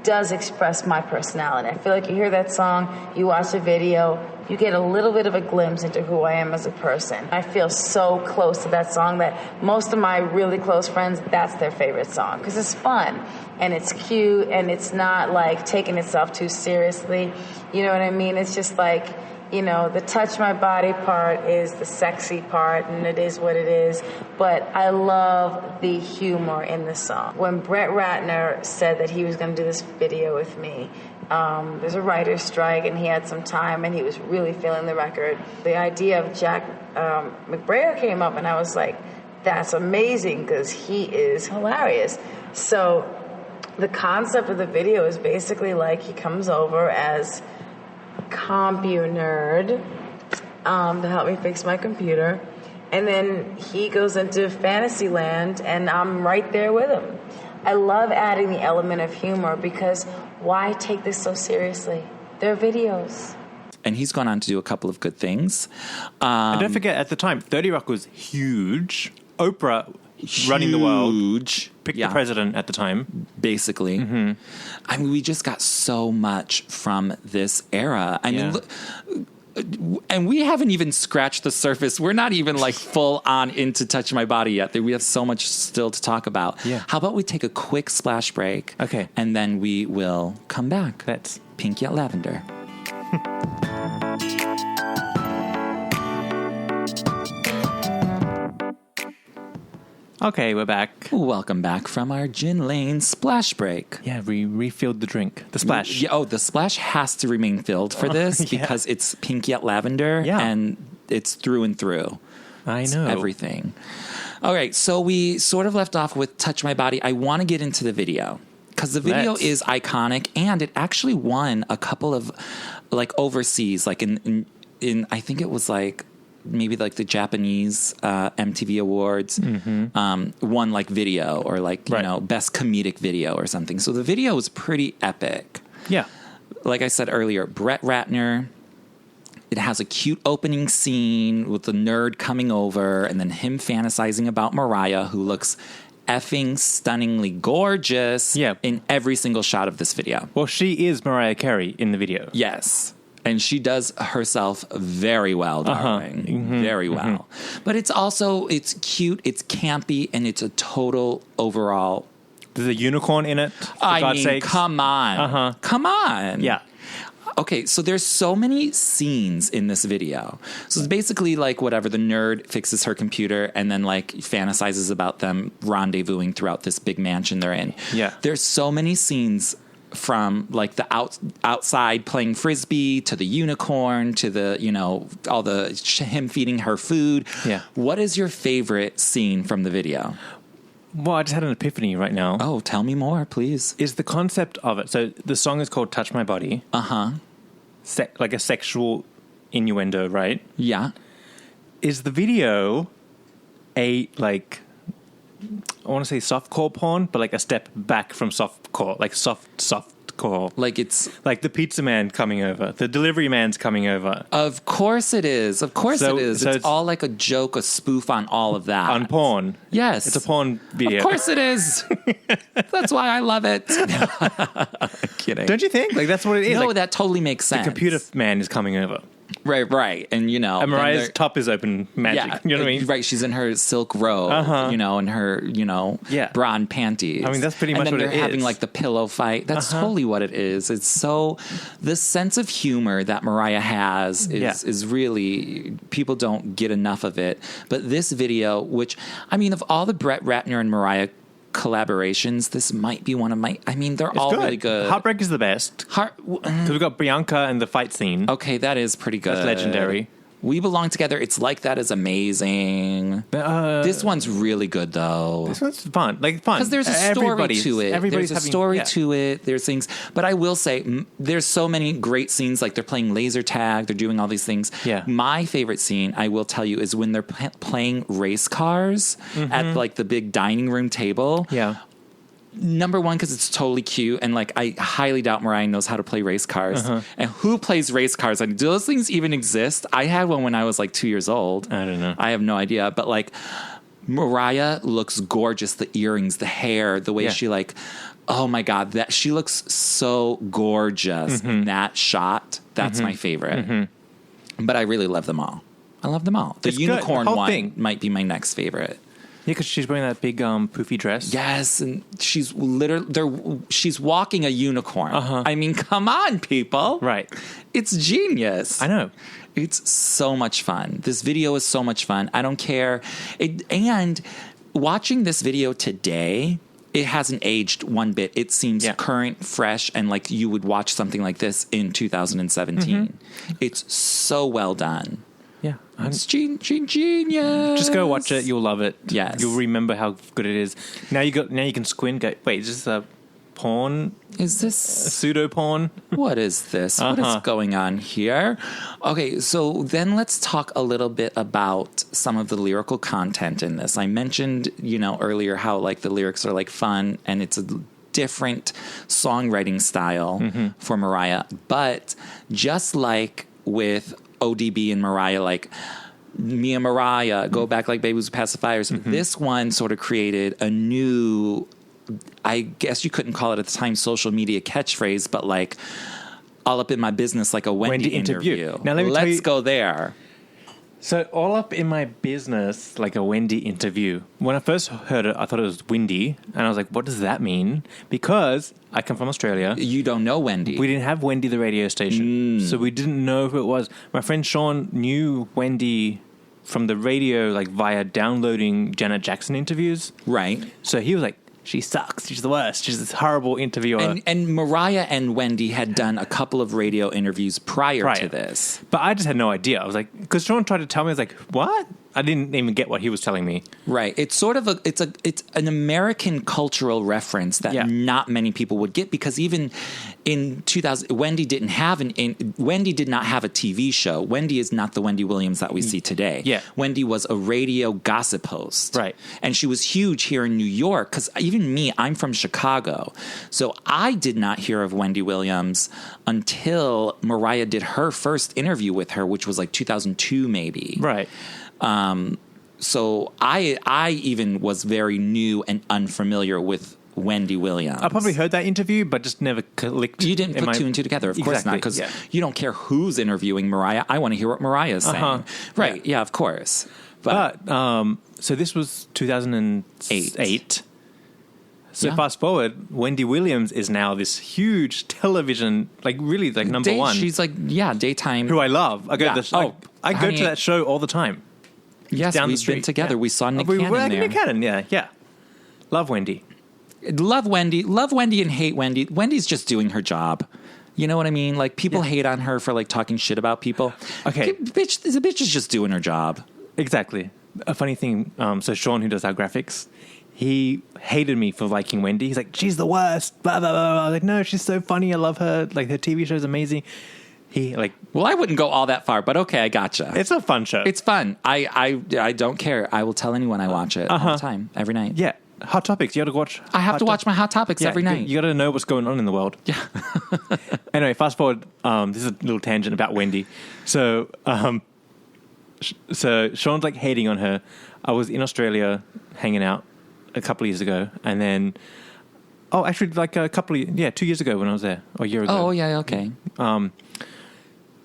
does express my personality. I feel like you hear that song, you watch a video, you get a little bit of a glimpse into who I am as a person. I feel so close to that song that most of my really close friends, that's their favorite song, because it's fun and it's cute and it's not like taking itself too seriously. You know what I mean? It's just like, the Touch My Body part is the sexy part, and it is what it is. But I love the humor in the song. When Brett Ratner said that he was going to do this video with me, there's a writer's strike, and he had some time, and he was really feeling the record. The idea of Jack McBrayer came up, and I was like, that's amazing, because he is hilarious. So the concept of the video is basically like he comes over as compu nerd to help me fix my computer, and then he goes into fantasy land and I'm right there with him. I love adding the element of humor, because why take this so seriously? They're videos. And he's gone on to do a couple of good things. And don't forget, at the time, 30 Rock was huge. Oprah running the world. Picked the president at the time. Basically. I mean, we just got so much from this era. I mean, look, and we haven't even scratched the surface. We're not even like full on into Touch My Body yet. We have so much still to talk about. Yeah. How about we take a quick splash break? Okay. And then we will come back. That's Pink Yet Lavender. Okay, we're back. Welcome back from our Gin Lane splash break. Yeah, we refilled the drink. The splash. Yeah, the splash has to remain filled for this because it's Pink Yet Lavender and it's through and through. I know. It's everything. All right, so we sort of left off with Touch My Body. I want to get into the video because the video is iconic, and it actually won a couple of like overseas, like in I think it was like maybe like the Japanese MTV Awards, won like video or like, you know, best comedic video or something. So the video was pretty epic. Yeah. Like I said earlier, Brett Ratner. It has a cute opening scene with the nerd coming over and then him fantasizing about Mariah, who looks effing stunningly gorgeous in every single shot of this video. Well, she is Mariah Carey in the video. Yes. And she does herself very well, darling. Very well. But it's also, it's cute, it's campy, and it's a total overall... There's a unicorn in it, for God's sakes. Come on. Come on. Yeah. Okay, so there's so many scenes in this video. So it's basically like whatever, the nerd fixes her computer and then like fantasizes about them rendezvousing throughout this big mansion they're in. Yeah. There's so many scenes from like the outside playing frisbee to the unicorn to the, you know, all the him feeding her food. Yeah. What is your favorite scene from the video? Well, I just had an epiphany right now. Oh, tell me more, please. Is the concept of it. So the song is called Touch My Body. Like a sexual innuendo, right? Yeah. Is the video a, like, I want to say softcore porn, but like a step back from softcore, like softcore. Like it's... Like the pizza man coming over, the delivery man's coming over. Of course it is. Of course it is. So it's all like a joke, a spoof on all of that. On porn. Yes. It's a porn video. Of course it is. That's why I love it. Kidding. Don't you think? Like that's what it is. No, like, that totally makes sense. the computer man is coming over. Right. And, you know. And Mariah's top is open magic. Yeah, you know what I mean? Right. She's in her silk robe, you know, and her, you know, bra and panties. I mean, that's pretty much what it is. And then they're having like the pillow fight. That's totally what it is. It's so, the sense of humor that Mariah has is really, people don't get enough of it. But this video, which, I mean, of all the Brett Ratner and Mariah collaborations, this might be one of my, I mean, they're all good. really good. Heartbreak is the best. Because we've got Bianca and the fight scene. Okay, that is pretty good. That's legendary. We Belong Together, It's Like That is amazing. This one's really good, though. This one's fun. Like, fun. Because there's a story to it. Everybody's There's a story to it. There's things. But I will say, there's so many great scenes. Like, they're playing laser tag. They're doing all these things. Yeah. My favorite scene, I will tell you, is when they're playing race cars at, like, the big dining room table. Yeah. Number one, because it's totally cute, and like I highly doubt Mariah knows how to play race cars. And who plays race cars? And do those things even exist? I had one when I was like 2 years old. I don't know. I have no idea. But like Mariah looks gorgeous. The earrings, the hair, the way she like. Oh my God, that she looks so gorgeous in that shot. That's my favorite. But I really love them all. I love them all. The It's unicorn good. The whole one thing. might be my next favorite. Yeah, because she's wearing that big poofy dress. Yes, and she's literally she's walking a unicorn. I mean, come on, people. Right. It's genius. I know. It's so much fun. This video is so much fun. I don't care. And watching this video today, it hasn't aged one bit. It seems current, fresh, and like you would watch something like this in 2017. It's so well done. Yeah. It's genius. Just go watch it. You'll love it. Yes. You'll remember how good it is. Now you can squint. Go, wait, is this a porn? Is this a pseudo porn? What is this? What is going on here? Okay, so then let's talk a little bit about some of the lyrical content in this. I mentioned, earlier how like the lyrics are like fun and it's a different songwriting style for Mariah, but just like with ODB and Mariah, like me and Mariah go back like babies with pacifiers. This one sort of created a new, I guess you couldn't call it at the time social media catchphrase, but like all up in my business, like a Wendy interview. Now let's go there. So all up in my business, like a Wendy interview. When I first heard it, I thought it was windy, and I was like, "What does that mean?" Because I come from Australia. You don't know Wendy. We didn't have Wendy, the radio station, so we didn't know who it was. My friend Sean knew Wendy from the radio, like via downloading Janet Jackson interviews. Right. So he was like, "She sucks. She's the worst. She's this horrible interviewer." And Mariah and Wendy had done a couple of radio interviews prior to this. But I just had no idea. I was like, because Sean tried to tell me, I was like, what? I didn't even get what he was telling me. Right. It's sort of it's an American cultural reference that not many people would get, because even in 2000, Wendy did not have a TV show. Wendy is not the Wendy Williams that we see today. Yeah. Wendy was a radio gossip host. Right. And she was huge here in New York, because even me, I'm from Chicago. So I did not hear of Wendy Williams until Mariah did her first interview with her, which was like 2002 maybe. Right. So I even was very new and unfamiliar with Wendy Williams. I probably heard that interview, but just never clicked. You didn't put two and two together, of course not, because you don't care who's interviewing Mariah. I want to hear what Mariah is saying. Right? Yeah, of course. But so this was 2008. So fast forward, Wendy Williams is now this huge television, like really like number one. She's like daytime. Who I love. I go to that show all the time. Yes, down we've the street. been together. Yeah. We saw Nick we Cannon were there. Nick Cannon, yeah. Love Wendy. Love Wendy and hate Wendy. Wendy's just doing her job. You know what I mean? Like, people hate on her for like talking shit about people. Okay. The bitch is just doing her job. Exactly. A funny thing, so Sean, who does our graphics, he hated me for liking Wendy. He's like, she's the worst, blah, blah, blah, blah. I was like, no, she's so funny. I love her. Like, her TV show's amazing. Well, I wouldn't go all that far, but okay, I gotcha. It's a fun show. It's fun. I don't care. I will tell anyone I watch it all the time, every night. Yeah. Hot Topics. You got to watch. I have to watch my Hot Topics every night. You got to know what's going on in the world. Yeah. Anyway, fast forward. This is a little tangent about Wendy. So Sean's like hating on her. I was in Australia hanging out a couple of years ago, and then actually like 2 years ago when I was there, or a year ago. Oh yeah, okay.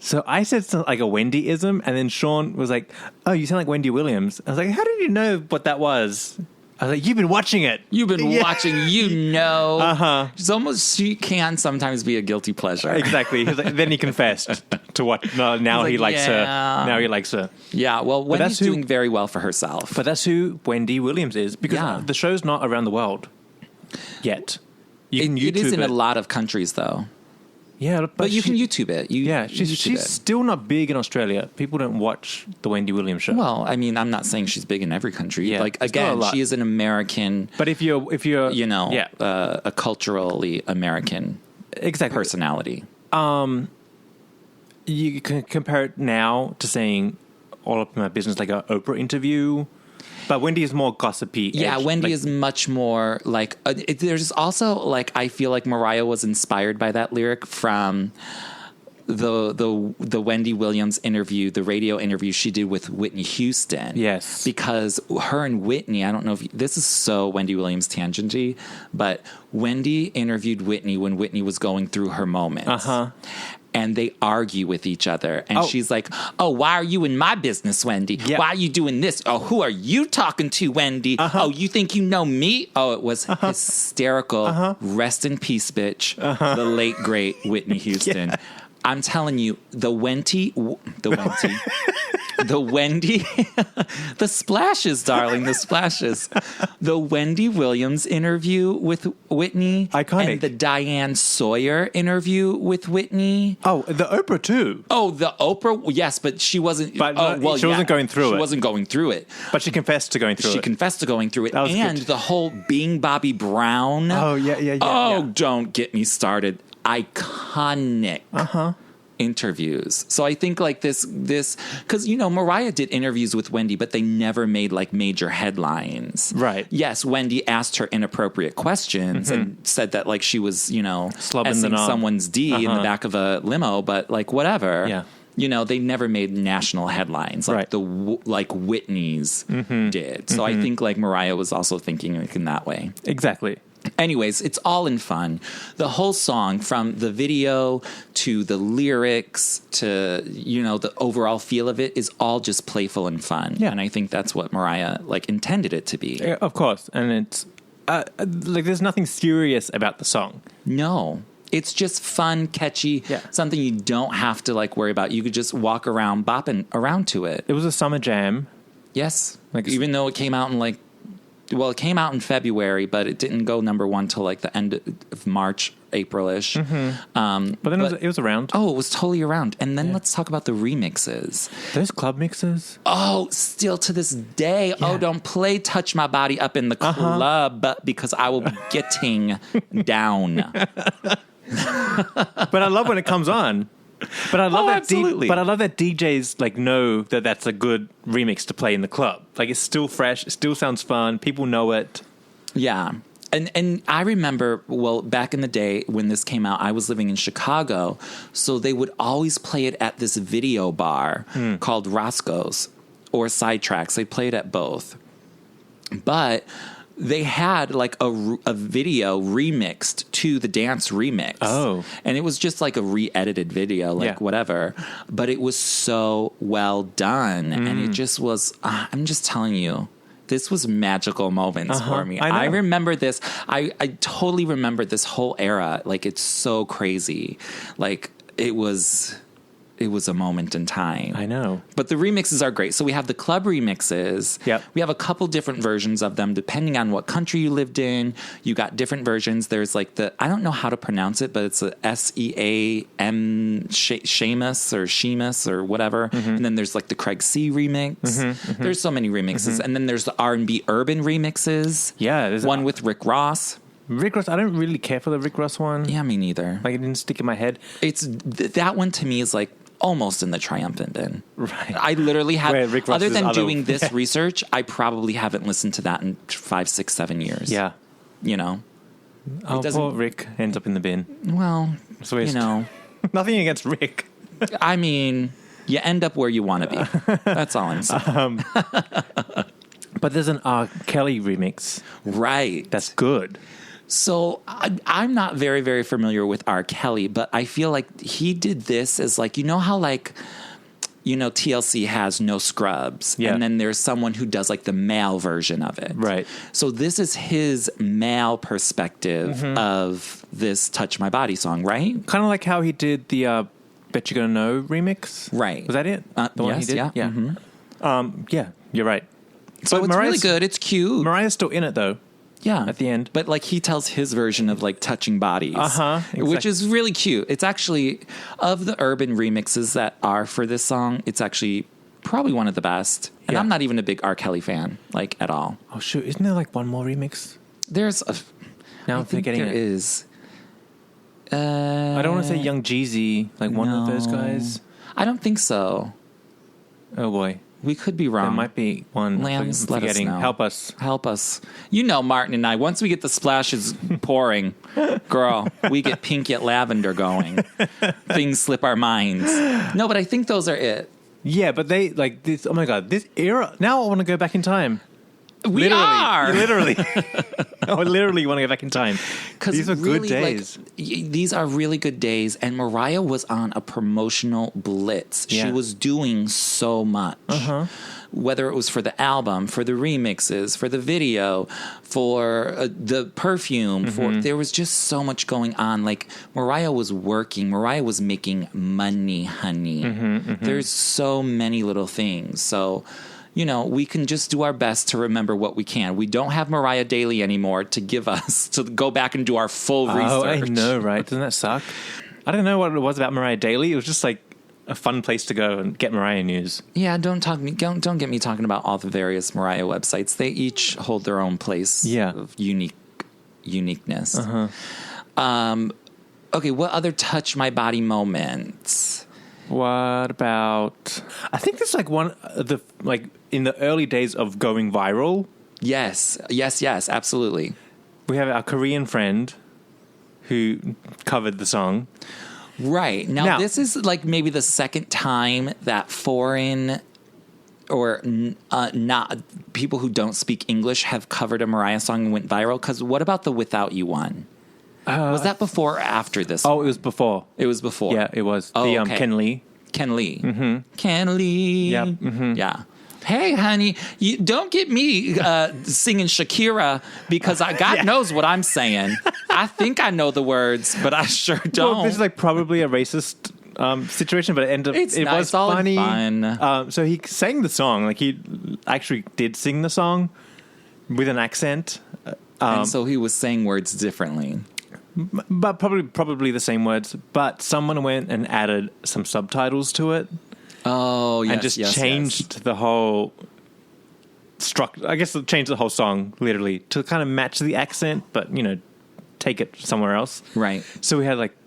So I said something like a Wendy-ism, and then Sean was like, "Oh, you sound like Wendy Williams." I was like, "How did you know what that was?" I was like, "You've been watching it. You've been watching. You know." It's almost, she can sometimes be a guilty pleasure. Exactly. Like, then he confessed to what. Now he likes her. Now he likes her. Yeah. Well, Wendy's doing very well for herself. But that's who Wendy Williams is, because the show's not around the world yet. You can YouTube it is in a lot of countries, though. Yeah, but you can YouTube it. She's still not big in Australia. People don't watch the Wendy Williams show. Well, I mean, I'm not saying she's big in every country. Yeah, like, again, she is an American. But if you're a culturally American personality. You can compare it now to saying all up in my business, like an Oprah interview. But Wendy is more gossipy. Yeah, Wendy is much more like. There's also like, I feel like Mariah was inspired by that lyric from the Wendy Williams interview, the radio interview she did with Whitney Houston. Yes, because her and Whitney. I don't know if this is so Wendy Williams tangenty, but Wendy interviewed Whitney when Whitney was going through her moments. And they argue with each other. And she's like, "Oh, why are you in my business, Wendy? Yeah. Why are you doing this? Oh, who are you talking to, Wendy? Oh, you think you know me?" Oh, it was hysterical. Rest in peace, bitch. The late, great Whitney Houston. I'm telling you, the Wendy, the splashes, darling, the splashes. The Wendy Williams interview with Whitney. Iconic. And the Diane Sawyer interview with Whitney. Oh, the Oprah too. Oh, the Oprah, yes, but she wasn't. But she wasn't going through it. She wasn't going through it. But she confessed to going through it. She confessed to going through it. And the whole being Bobby Brown. Oh, yeah. Don't get me started. Iconic interviews. So I think like this because Mariah did interviews with Wendy, but they never made like major headlines. Right. Yes, Wendy asked her inappropriate questions and said that like she was slubbing someone's D in the back of a limo, but like whatever. Yeah. They never made national headlines like like Whitney's did. So I think like Mariah was also thinking like in that way. Exactly. Anyways, it's all in fun. The whole song, from the video to the lyrics to, the overall feel of it, is all just playful and fun. Yeah. And I think that's what Mariah intended it to be. Yeah, of course. And it's there's nothing serious about the song. No. It's just fun, catchy, something you don't have to worry about. You could just walk around bopping around to it. It was a summer jam. Yes. Even though it came out in Well, it came out in February, but it didn't go number one till like the end of March, April-ish. But then it was around. Oh, it was totally around. And then let's talk about the remixes. Those club mixes. Oh, still to this day. Oh, don't play Touch My Body up in the club because I will be getting down. But I love when it comes on. But I love that. Absolutely. But I love that DJs like know that that's a good remix to play in the club. Like it's still fresh. It still sounds fun. People know it. Yeah. And I remember, well, back in the day when this came out, I was living in Chicago. So they would always play it at this video bar called Roscoe's or Sidetracks. They played at both. But they had like a video remixed to the dance remix. Oh. And it was just like a re-edited video, like whatever. But it was so well done. And it just was, I'm just telling you, this was magical moments for me. I remember this. I totally remember this whole era. Like, it's so crazy. Like, it was a moment in time. I know. But the remixes are great. So we have the club remixes. Yep. We have a couple different versions of them depending on what country you lived in. You got different versions. There's like I don't know how to pronounce it, but it's a SEAM, Seamus or whatever. And then there's like the Craig C remix. There's so many remixes. And then there's the R&B urban remixes. Yeah. There's one with Rick Ross. Rick Ross, I don't really care for the Rick Ross one. Yeah, me neither. Like, it didn't stick in my head. It's that one to me is like almost in the triumphant bin. Right. I literally have, other than doing this research, I probably haven't listened to that in 5, 6, 7 years. Yeah. You know? Oh, poor Rick ends up in the bin. Well, So you know. Nothing against Rick. I mean, you end up where you want to be. That's all I'm saying. But there's an R. Kelly remix. Right. That's good. So I'm not very, very familiar with R. Kelly, but I feel like he did this as like, you know how like, you know, TLC has No Scrubs. Yeah. And then there's someone who does like the male version of it. Right. So this is his male perspective of this Touch My Body song, right? Kind of like how he did the Bet You Gonna Know remix. Right. Was that it? The one yes, he did? yeah. Yeah. Yeah, you're right. So it's really good. It's cute. Mariah's still in it, though. Yeah. At the end. But like he tells his version of like touching bodies. Exactly. Which is really cute. It's actually, of the urban remixes that are for this song, it's actually probably one of the best. And I'm not even a big R. Kelly fan, like, at all. Oh, shoot. Isn't there like one more remix? There's a... Now I'm forgetting there it. Is. I don't want to say Young Jeezy, like one of those guys. I don't think so. Oh, boy. We could be wrong. There might be one. Lance, I'm forgetting. let us know. Help us. Help us. You know, Martin and I, once we get the splashes pouring, girl, we get pink yet lavender going. Things slip our minds. No, but I think those are it. Yeah, but they, like, this, oh my God, this era, now I want to go back in time. We are. Literally. I literally want to go back in time. These are really, good days. Like, these are really good days. And Mariah was on a promotional blitz. Yeah. She was doing so much. Whether it was for the album, for the remixes, for the video, for the perfume, there was just so much going on. Like, Mariah was working. Mariah was making money, honey. There's so many little things. So, you know, we can just do our best to remember what we can. We don't have Mariah Daily anymore to give us, to go back and do our full research. Oh, I know, right? Doesn't that suck? I don't know what it was about Mariah Daily. It was just like a fun place to go and get Mariah news. Yeah, don't get me talking about all the various Mariah websites. They each hold their own place of uniqueness. Okay, what other Touch My Body moments? What about... I think this is like one of the... Like, in the early days of going viral. Yes, absolutely. We have our Korean friend who covered the song. Right. Now, this is like maybe the second time that foreign or not people who don't speak English have covered a Mariah song and went viral. Because what about the Without You one? Was that before or after this? Oh, it was before. It was before. Yeah, it was. Oh, okay. Ken Lee. Ken Lee. Ken Lee. Yep. Yeah. Hey, honey, you don't get me singing Shakira because God knows what I'm saying. I think I know the words, but I sure don't. Well, this is like probably a racist situation, but it nice, was all funny. Fun. So he sang the song, like he actually did sing the song, with an accent. And so he was saying words differently. But probably the same words. But someone went and added some subtitles to it. Oh, yes, and just changed the whole structure. I guess it changed the whole song, literally, to kind of match the accent, but, you know, take it somewhere else. Right. So we had like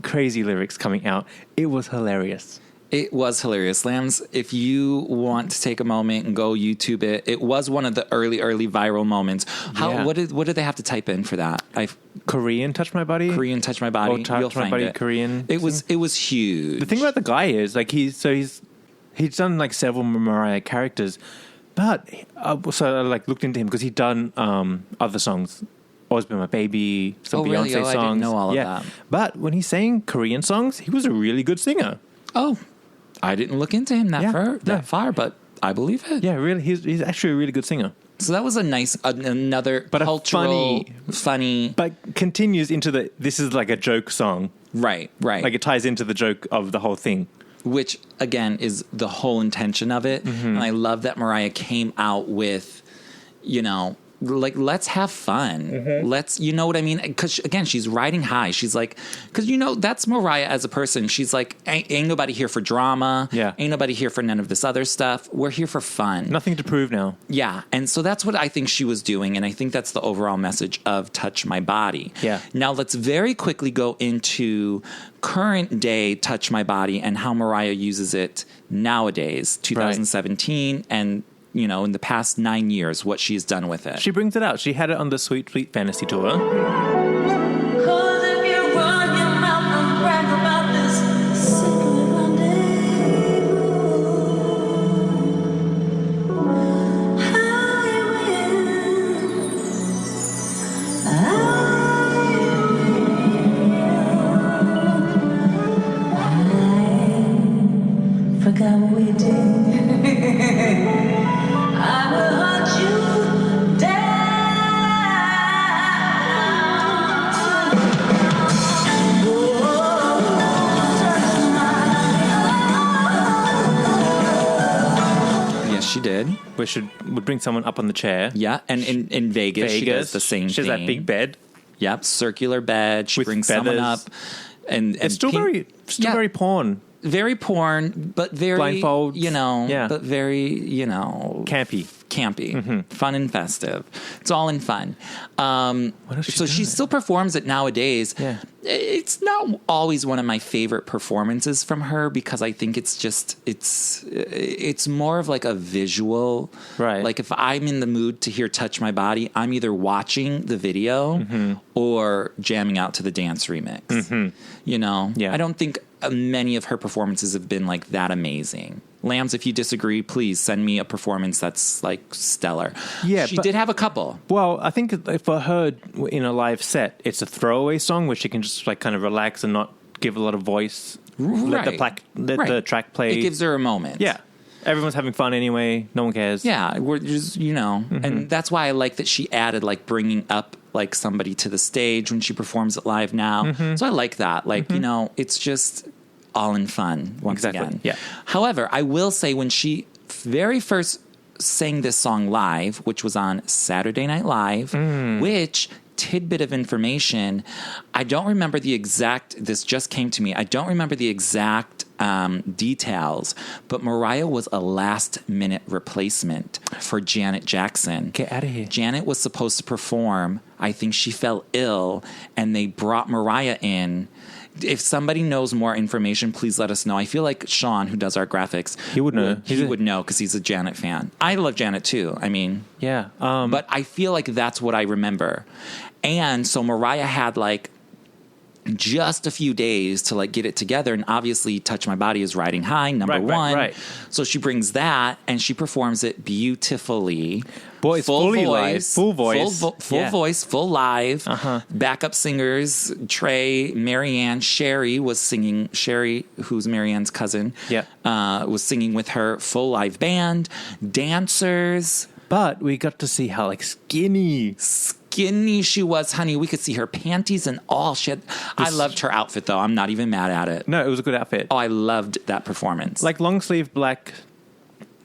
crazy lyrics coming out. It was hilarious. It was hilarious. Lambs, if you want to take a moment and go YouTube it, it was one of the early viral moments. What did they have to type in for that? Korean Touch My Body? Korean Touch My Body. Or Touch My Body Korean. It was huge. The thing about the guy is like he's done like several Mariah characters, but so I like looked into him because he'd done other songs. Always Been My Baby, some Beyonce songs. I didn't know all of that. But when he sang Korean songs, he was a really good singer. Oh, I didn't look into him that far, but I believe it. Yeah, really, he's actually a really good singer. So that was a nice, another but cultural, funny, but continues into this is like a joke song. Right. Like it ties into the joke of the whole thing. Which, again, is the whole intention of it. Mm-hmm. And I love that Mariah came out with, you know, like, let's have fun. Mm-hmm. Let's, you know what I mean? Because, again, she's riding high. She's like, because, you know, that's Mariah as a person. She's like, ain't nobody here for drama. Yeah. Ain't nobody here for none of this other stuff. We're here for fun. Nothing to prove now. Yeah. And so that's what I think she was doing. And I think that's the overall message of Touch My Body. Yeah. Now, let's very quickly go into current day Touch My Body and how Mariah uses it nowadays, 2017, and you know, in the past 9 years, what she's done with it. She brings it out. She had it on the Sweet Sweet Fantasy Tour. Forgot what we did. She did. Would bring someone up on the chair. Yeah, and in Vegas, she does the same thing. She has that big bed. Yep, circular bed. She brings feathers. someone up, and it's still very porn. Very porn, but very blindfolds. You know, but very campy, mm-hmm. Fun and festive. It's all in fun. What else so she still performs it nowadays. Yeah. It's not always one of my favorite performances from her because I think it's more of like a visual. Right. Like if I'm in the mood to hear Touch My Body, I'm either watching the video mm-hmm. or jamming out to the dance remix. Mm-hmm. You know? Yeah. I don't think many of her performances have been like that amazing. Lambs, if you disagree, please send me a performance that's like stellar. Yeah, she did have a couple. Well, I think for her in a live set, it's a throwaway song where she can just like kind of relax and not give a lot of voice. Let the track play. It gives her a moment. Yeah. Everyone's having fun anyway. No one cares. Yeah, we're just, mm-hmm. And that's why I like that she added like bringing up like somebody to the stage when she performs it live now. Mm-hmm. So I like that. Like, mm-hmm. It's just all in fun once again. Yeah. However, I will say when she very first sang this song live, which was on Saturday Night Live, which tidbit of information, I don't remember the exact, this just came to me, I don't remember the exact details, but Mariah was a last-minute replacement for Janet Jackson. Get out of here. Janet was supposed to perform. I think she fell ill, and they brought Mariah in. If somebody knows more information, please let us know. I feel like Sean, who does our graphics, he would know. He would know because he's a Janet fan. I love Janet too. I mean, yeah. But I feel like that's what I remember. And so Mariah had like just a few days to like get it together, and obviously Touch My Body is riding high, number one. Right. So she brings that and she performs it beautifully. Boy, it's fully live, full voice, voice, full live. Backup singers: Trey, Marianne, Sherry was singing. Sherry, who's Marianne's cousin, was singing with her. Full live band, dancers. But we got to see how like skinny she was, honey. We could see her panties and all. I loved her outfit, though. I'm not even mad at it. No, it was a good outfit. Oh, I loved that performance. Like long sleeve black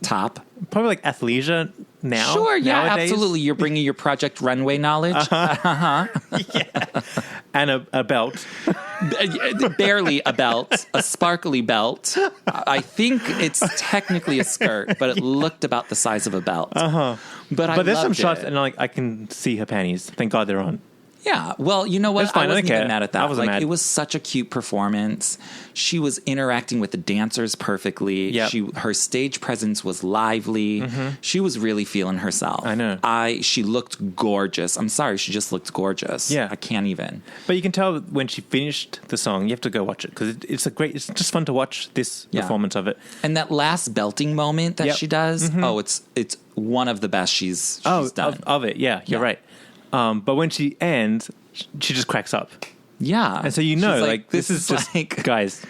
top, probably like athleisure now. Sure, yeah, nowadays. absolutely. You're bringing your Project Runway knowledge. And a belt. Barely a belt, a sparkly belt. I think it's technically a skirt, but it looked about the size of a belt. But But there's some loved shots, it. and I can see her panties. Thank God they're on. Yeah, well, you know what? It's fine, I I don't wasn't even care. mad at that. I wasn't mad. It was such a cute performance. She was interacting with the dancers perfectly. Yep. Her stage presence was lively. She was really feeling herself. I know. She looked gorgeous. I'm sorry, she just looked gorgeous. Yeah. I can't even. But you can tell when she finished the song, you have to go watch it because it's just fun to watch this performance of it. And that last belting moment that Yep. she does, it's one of the best she's done. Of it, yeah, you're right. But when she ends, she just cracks up. Yeah. And so you know, She's like, this is just, like, guys,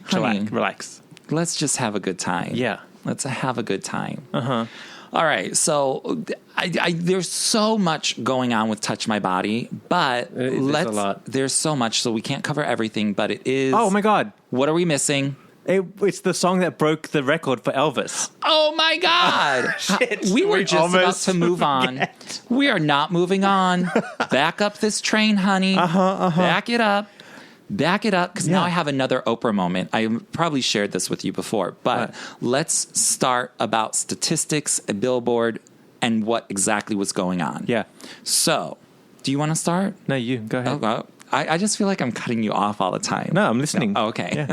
honey, relax. let's just have a good time. Yeah. Let's have a good time. All right. So there's so much going on with Touch My Body, but There's a lot. There's so much, so we can't cover everything, but it is. Oh, my God. What are we missing? It's the song that broke the record for Elvis. Oh my God. Shit. We were We just about almost to move on. We are not moving on. Back up this train, honey. Back it up. Back it up, because now I have another Oprah moment. I probably shared this with you before, but let's start about statistics, a Billboard, and what exactly was going on. Yeah. So, do you want to start? No, you go ahead. Oh, I just feel like I'm cutting you off all the time. No, I'm listening. Oh, okay.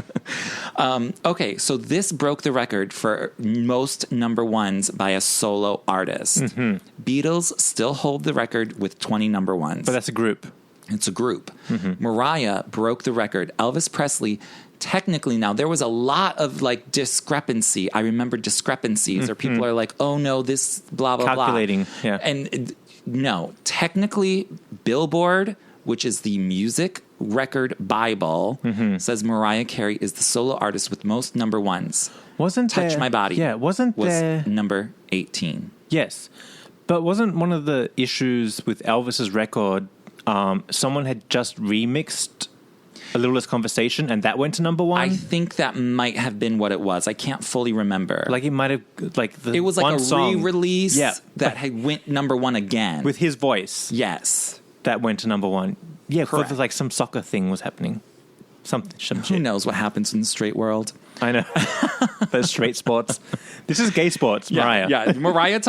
Yeah. Okay, so this broke the record for most number ones by a solo artist. Beatles still hold the record with 20 number ones. But that's a group. It's a group. Mariah broke the record. Elvis Presley, technically now, there was a lot of like discrepancy. I remember discrepancies or people are like, oh no, this blah, blah, Calculating, blah. yeah. And no, technically Billboard, which is the music record Bible, says Mariah Carey is the solo artist with most number ones. Wasn't Touch there, My Body. Yeah, was number 18. Yes. But wasn't one of the issues with Elvis's record, someone had just remixed A Little Less Conversation and that went to number one? I think that might have been what it was. I can't fully remember. Like it might have, it was like one a song, re-release yeah, that had went number one again. with his voice. Yes. That went to number one. Yeah, Correct. for like some soccer thing was happening. Some Who shit. knows what happens in the straight world? I know. Those straight sports. This is gay sports, Mariah. Yeah, Mariah.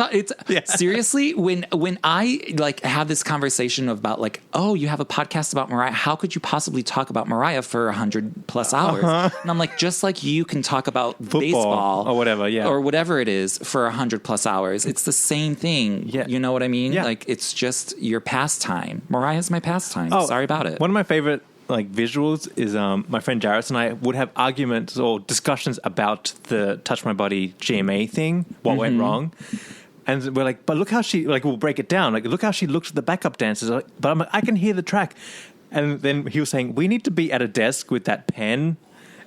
Seriously, when I like have this conversation about like, oh, you have a podcast about Mariah. How could you possibly talk about Mariah for 100+ hours? And I'm like, just like you can talk about baseball or whatever, yeah, or whatever it is for 100+ hours. It's the same thing. Yeah. You know what I mean? Yeah. Like it's just your pastime. Mariah's my pastime. Oh, Sorry about it. One of my favorite visuals is my friend Jarrett and I would have arguments or discussions about the Touch My Body GMA thing, what went wrong. And we're like, but look how she, we'll break it down. Like, look how she looked at the backup dancers. But I'm like, I can hear the track. And then he was saying, we need to be at a desk with that pen.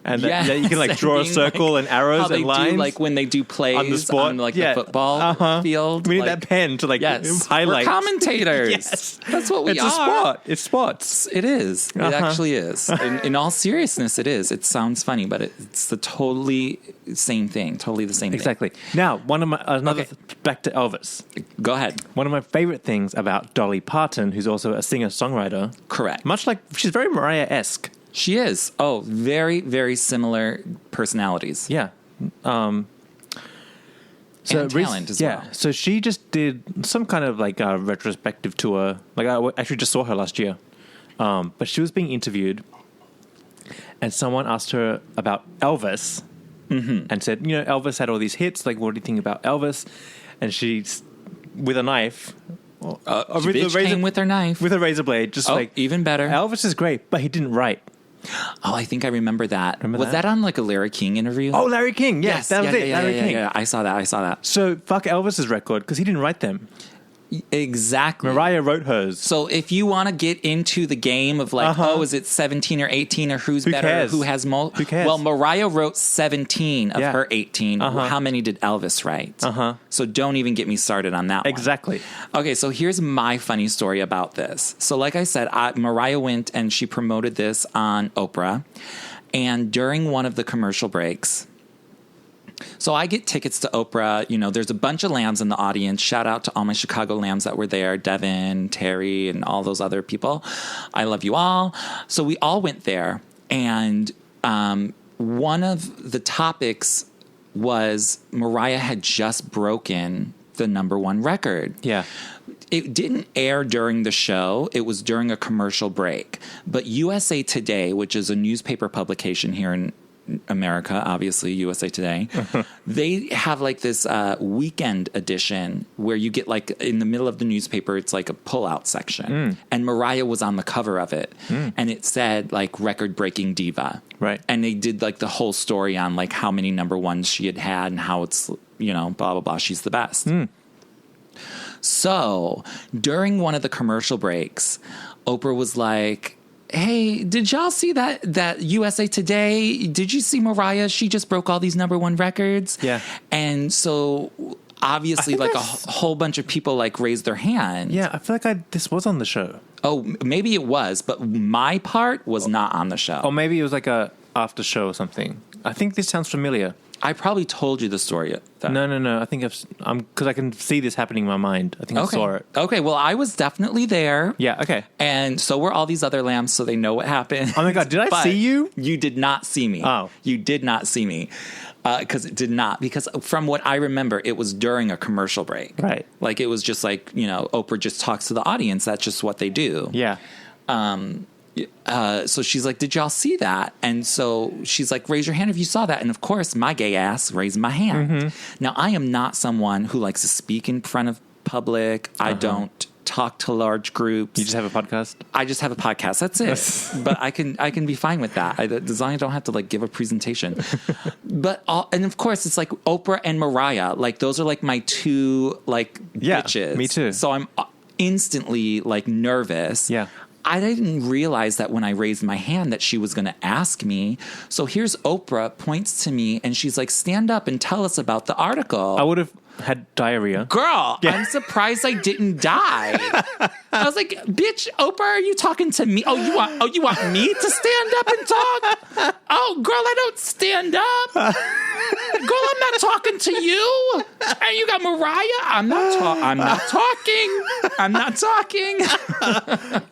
And that you can draw a circle and arrows and lines. Do, like when they do plays on the sport, on the football field. We need that pen to highlight. We're commentators. Yes. That's what we are. It's a sport. It's sports. It is. It actually is. In all seriousness, it is. It sounds funny, but it's the totally same thing. Totally the same thing. Exactly. Now, back to Elvis. Go ahead. One of my favorite things about Dolly Parton, who's also a singer-songwriter. Correct. Much like, she's very Mariah-esque. She is. Oh, very, very similar personalities. Yeah. And talent as well. So she just did some kind of retrospective tour. I actually just saw her last year. But she was being interviewed and someone asked her about Elvis and said, Elvis had all these hits. What do you think about Elvis? And she, with a knife... came with her knife. With a razor blade. Even better. Elvis is great, but he didn't write. Oh, I think I remember that. Was that on a Larry King interview? Oh, Larry King. Yes, that was it. Larry King. Yeah, I saw that. So fuck Elvis's record because he didn't write them. Exactly. Mariah wrote hers. So if you want to get into the game of is it 17 or 18 or who's better, cares? who has more? Who cares? Well, Mariah wrote 17 of her 18. How many did Elvis write? So don't even get me started on that one. Exactly. Okay, so here's my funny story about this. So like I said, Mariah went and she promoted this on Oprah. And during one of the commercial breaks, So I get tickets to Oprah. You know, there's a bunch of lambs in the audience. Shout out to all my Chicago lambs that were there, Devin, Terry, and all those other people. I love you all. So we all went there. And one of the topics was Mariah had just broken the #1 record. Yeah. It didn't air during the show. It was during a commercial break. But USA Today, which is a newspaper publication here in America, obviously, USA Today, they have like this weekend edition where you get like in the middle of the newspaper, it's like a pullout section. And Mariah was on the cover of it. And it said like record-breaking diva. Right. And they did like the whole story on like how many #1s she had and how it's, you know, blah, blah, blah. She's the best. So during one of the commercial breaks, Oprah was like, hey, did y'all see that USA Today? Did you see Mariah? She just broke all these #1 records. Yeah. And so obviously like a whole bunch of people like raised their hand. Yeah, I feel like this was on the show. Oh, maybe it was, but my part was not on the show. Or maybe it was like a after show or something. I think this sounds familiar. I probably told you the story. No. I think because I can see this happening in my mind. I think I saw it. Okay, well, I was definitely there. Yeah, okay. And so were all these other lambs, so they know what happened. Oh my God, did I see you? You did not see me. Oh. You did not see me. Because it did not. Because from what I remember, it was during a commercial break. Right. Like, it was just like, you know, Oprah just talks to the audience. That's just what they do. Yeah. So she's like, did y'all see that? And so she's like, raise your hand if you saw that. And of course, my gay ass raised my hand. Now, I am not someone who likes to speak in front of public. I don't talk to large groups. You just have a podcast? I just have a podcast. That's it. But I can be fine with that. As long as I don't have to like give a presentation. And of course, it's like Oprah and Mariah. Like those are like my two like bitches. Me too. So I'm instantly like nervous. Yeah. I didn't realize that when I raised my hand that she was going to ask me. So here's Oprah points to me and she's like, stand up and tell us about the article. I would have had diarrhea. Girl, yeah. I'm surprised I didn't die. I was like, bitch, Oprah, are you talking to me? Oh, you want me to stand up and talk? Oh, girl, I don't stand up. Girl, I'm not talking to you. And you got Mariah? I'm not talking. I'm not talking.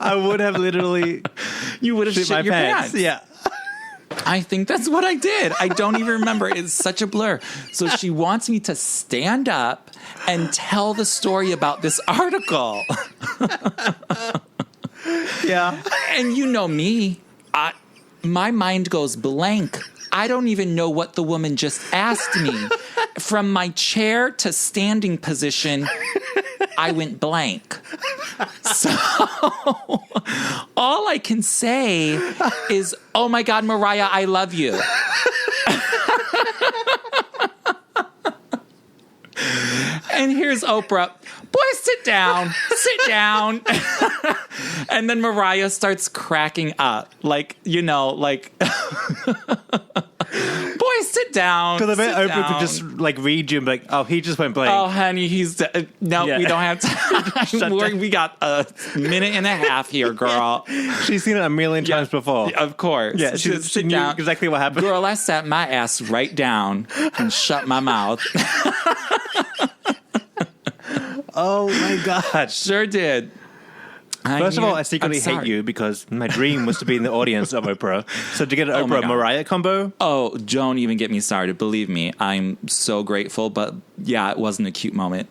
I would have literally You would have shit my your pants. Yeah. I think that's what I did. I don't even remember. It's such a blur. So she wants me to stand up and tell the story about this article. Yeah. And you know me. My mind goes blank. I don't even know what the woman just asked me. From my chair to standing position, I went blank. So all I can say is, oh my God, Mariah, I love you. And here's Oprah. Boy, sit down. And then Mariah starts cracking up. Like, you know, like... Boy, sit down. Because I bet Oprah could just like read you and be like, oh, he just went blank. Oh, honey, he's dead. No, Yeah. we don't have time. We got a minute and a half here, girl. She's seen it a million times before. Of course. Yeah, she knew exactly what happened. Girl, I sat my ass right down and shut my mouth. Oh my God. Sure did. First of all, I secretly hate you because my dream was to be in the audience of Oprah. So to get an Oprah-Mariah combo. Oh, don't even get me started. Believe me, I'm so grateful. But yeah, it wasn't a cute moment.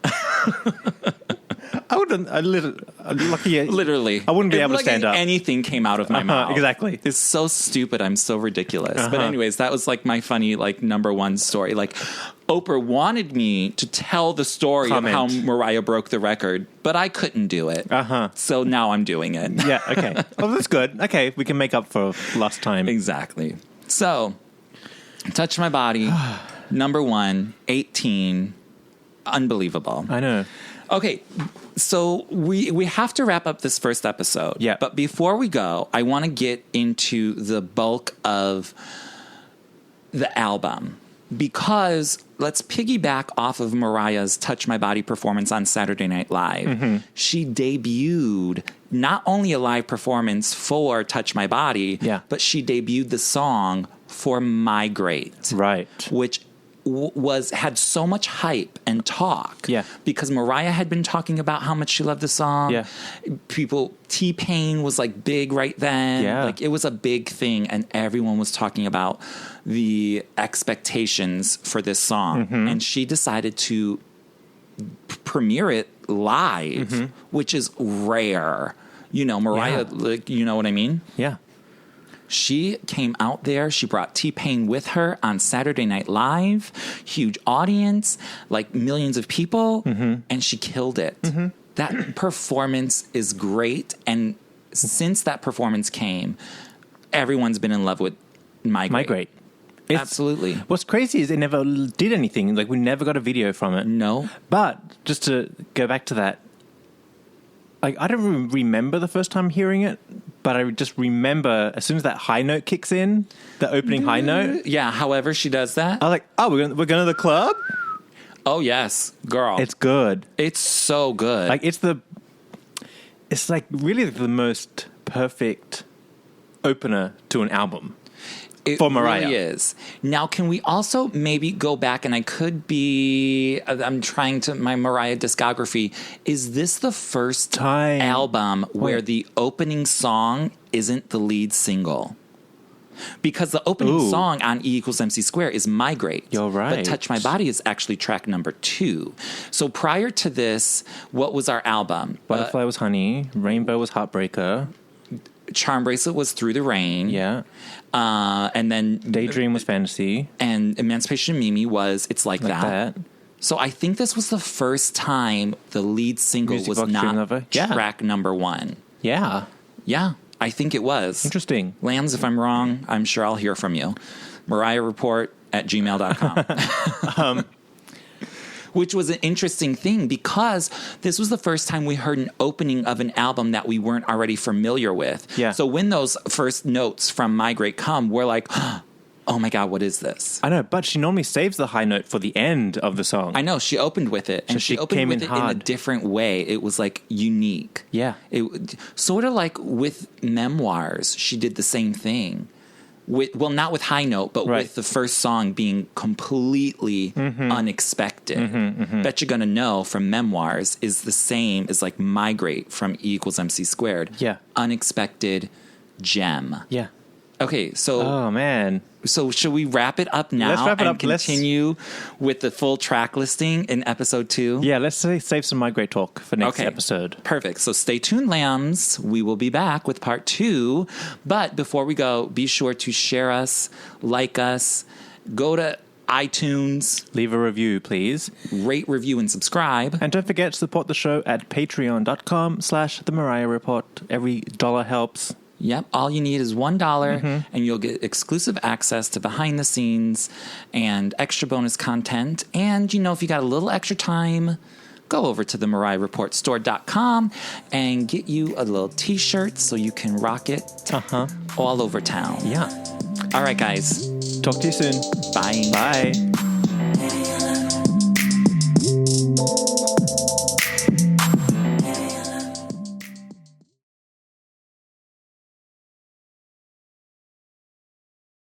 I wouldn't. Literally. I wouldn't be able to stand up. Anything came out of my mouth. Exactly. It's so stupid. I'm so ridiculous. But anyways, that was like my funny like #1 story. Like Oprah wanted me to tell the story of how Mariah broke the record, but I couldn't do it. So now I'm doing it. Yeah. Okay. Oh, that's good. Okay, we can make up for lost time. Exactly. So, Touch My Body, #1, 18, unbelievable. I know. Okay, so we have to wrap up this first episode. Yeah. But before we go, I want to get into the bulk of the album. Because let's piggyback off of Mariah's Touch My Body performance on Saturday Night Live. She debuted not only a live performance for Touch My Body, but she debuted the song for Migrate. Right. Which had so much hype and talk. Yeah. Because Mariah had been talking about how much she loved the song. Yeah. T-Pain was like big right then. Yeah. Like it was a big thing, and everyone was talking about the expectations for this song. Mm-hmm. And she decided to premiere it live, Mm-hmm. which is rare. You know, Mariah, like, you know what I mean? Yeah. She came out there. She brought T-Pain with her on Saturday Night Live. Huge audience, like millions of people. And she killed it. That performance is great. And since that performance came, everyone's been in love with Migrate. Absolutely. What's crazy is it never did anything. Like, we never got a video from it. No. But just to go back to that, like, I don't remember the first time hearing it, but I just remember as soon as that high note kicks in, the opening high note. Yeah, however she does that. I was like, oh, we're going to the club? Oh, yes, girl. It's good. It's so good. Like, it's like really the most perfect opener to an album. It for Mariah. really is. Now, can we also maybe go back, and I'm trying to, my Mariah discography, is this the first Time. album where the opening song isn't the lead single? Because the opening song on E=MC² is Migrate. You're right. But Touch My Body is actually track number 2. So prior to this, what was our album? Butterfly was Honey, Rainbow was Heartbreaker. Charm Bracelet was Through the Rain. Yeah. And then Daydream was Fantasy. And Emancipation of Mimi was It's Like That. So I think this was the first time the lead single Music was Box Dream not Lover? Yeah. track number 1. Yeah. Yeah, I think it was. Interesting. Lambs, if I'm wrong, I'm sure I'll hear from you. mariahreport@gmail.com. Which was an interesting thing because this was the first time we heard an opening of an album that we weren't already familiar with. Yeah. So when those first notes from Migrate come, we're like, oh my God, what is this? I know, but she normally saves the high note for the end of the song. I know, she opened with it, and So she she opened came with in it in a hard. different way. It was like unique. Yeah. It sort of like with Memoirs, she did the same thing. Not with High Note, but Right. with the first song being completely unexpected. Bet You're Gonna Know from Memoirs is the same as like Migrate from E=MC². Yeah. Unexpected gem. Yeah. Okay, so Oh, man. so should we wrap it up now Let's wrap it and up. continue with the full track listing in episode 2? Yeah, let's save some Migrate talk for next episode. Perfect. So stay tuned, lambs. We will be back with part 2. But before we go, be sure to share us, like us, go to iTunes, Leave a review, please. rate, review, and subscribe. And don't forget to support the show at patreon.com/The Mariah Report. Every dollar helps. Yep. All you need is $1, and you'll get exclusive access to behind the scenes and extra bonus content. And, if you got a little extra time, go over to the mariahrreportstore.com and get you a little t-shirt so you can rock it all over town. Yeah. All right, guys. Talk to you soon. Bye. Bye.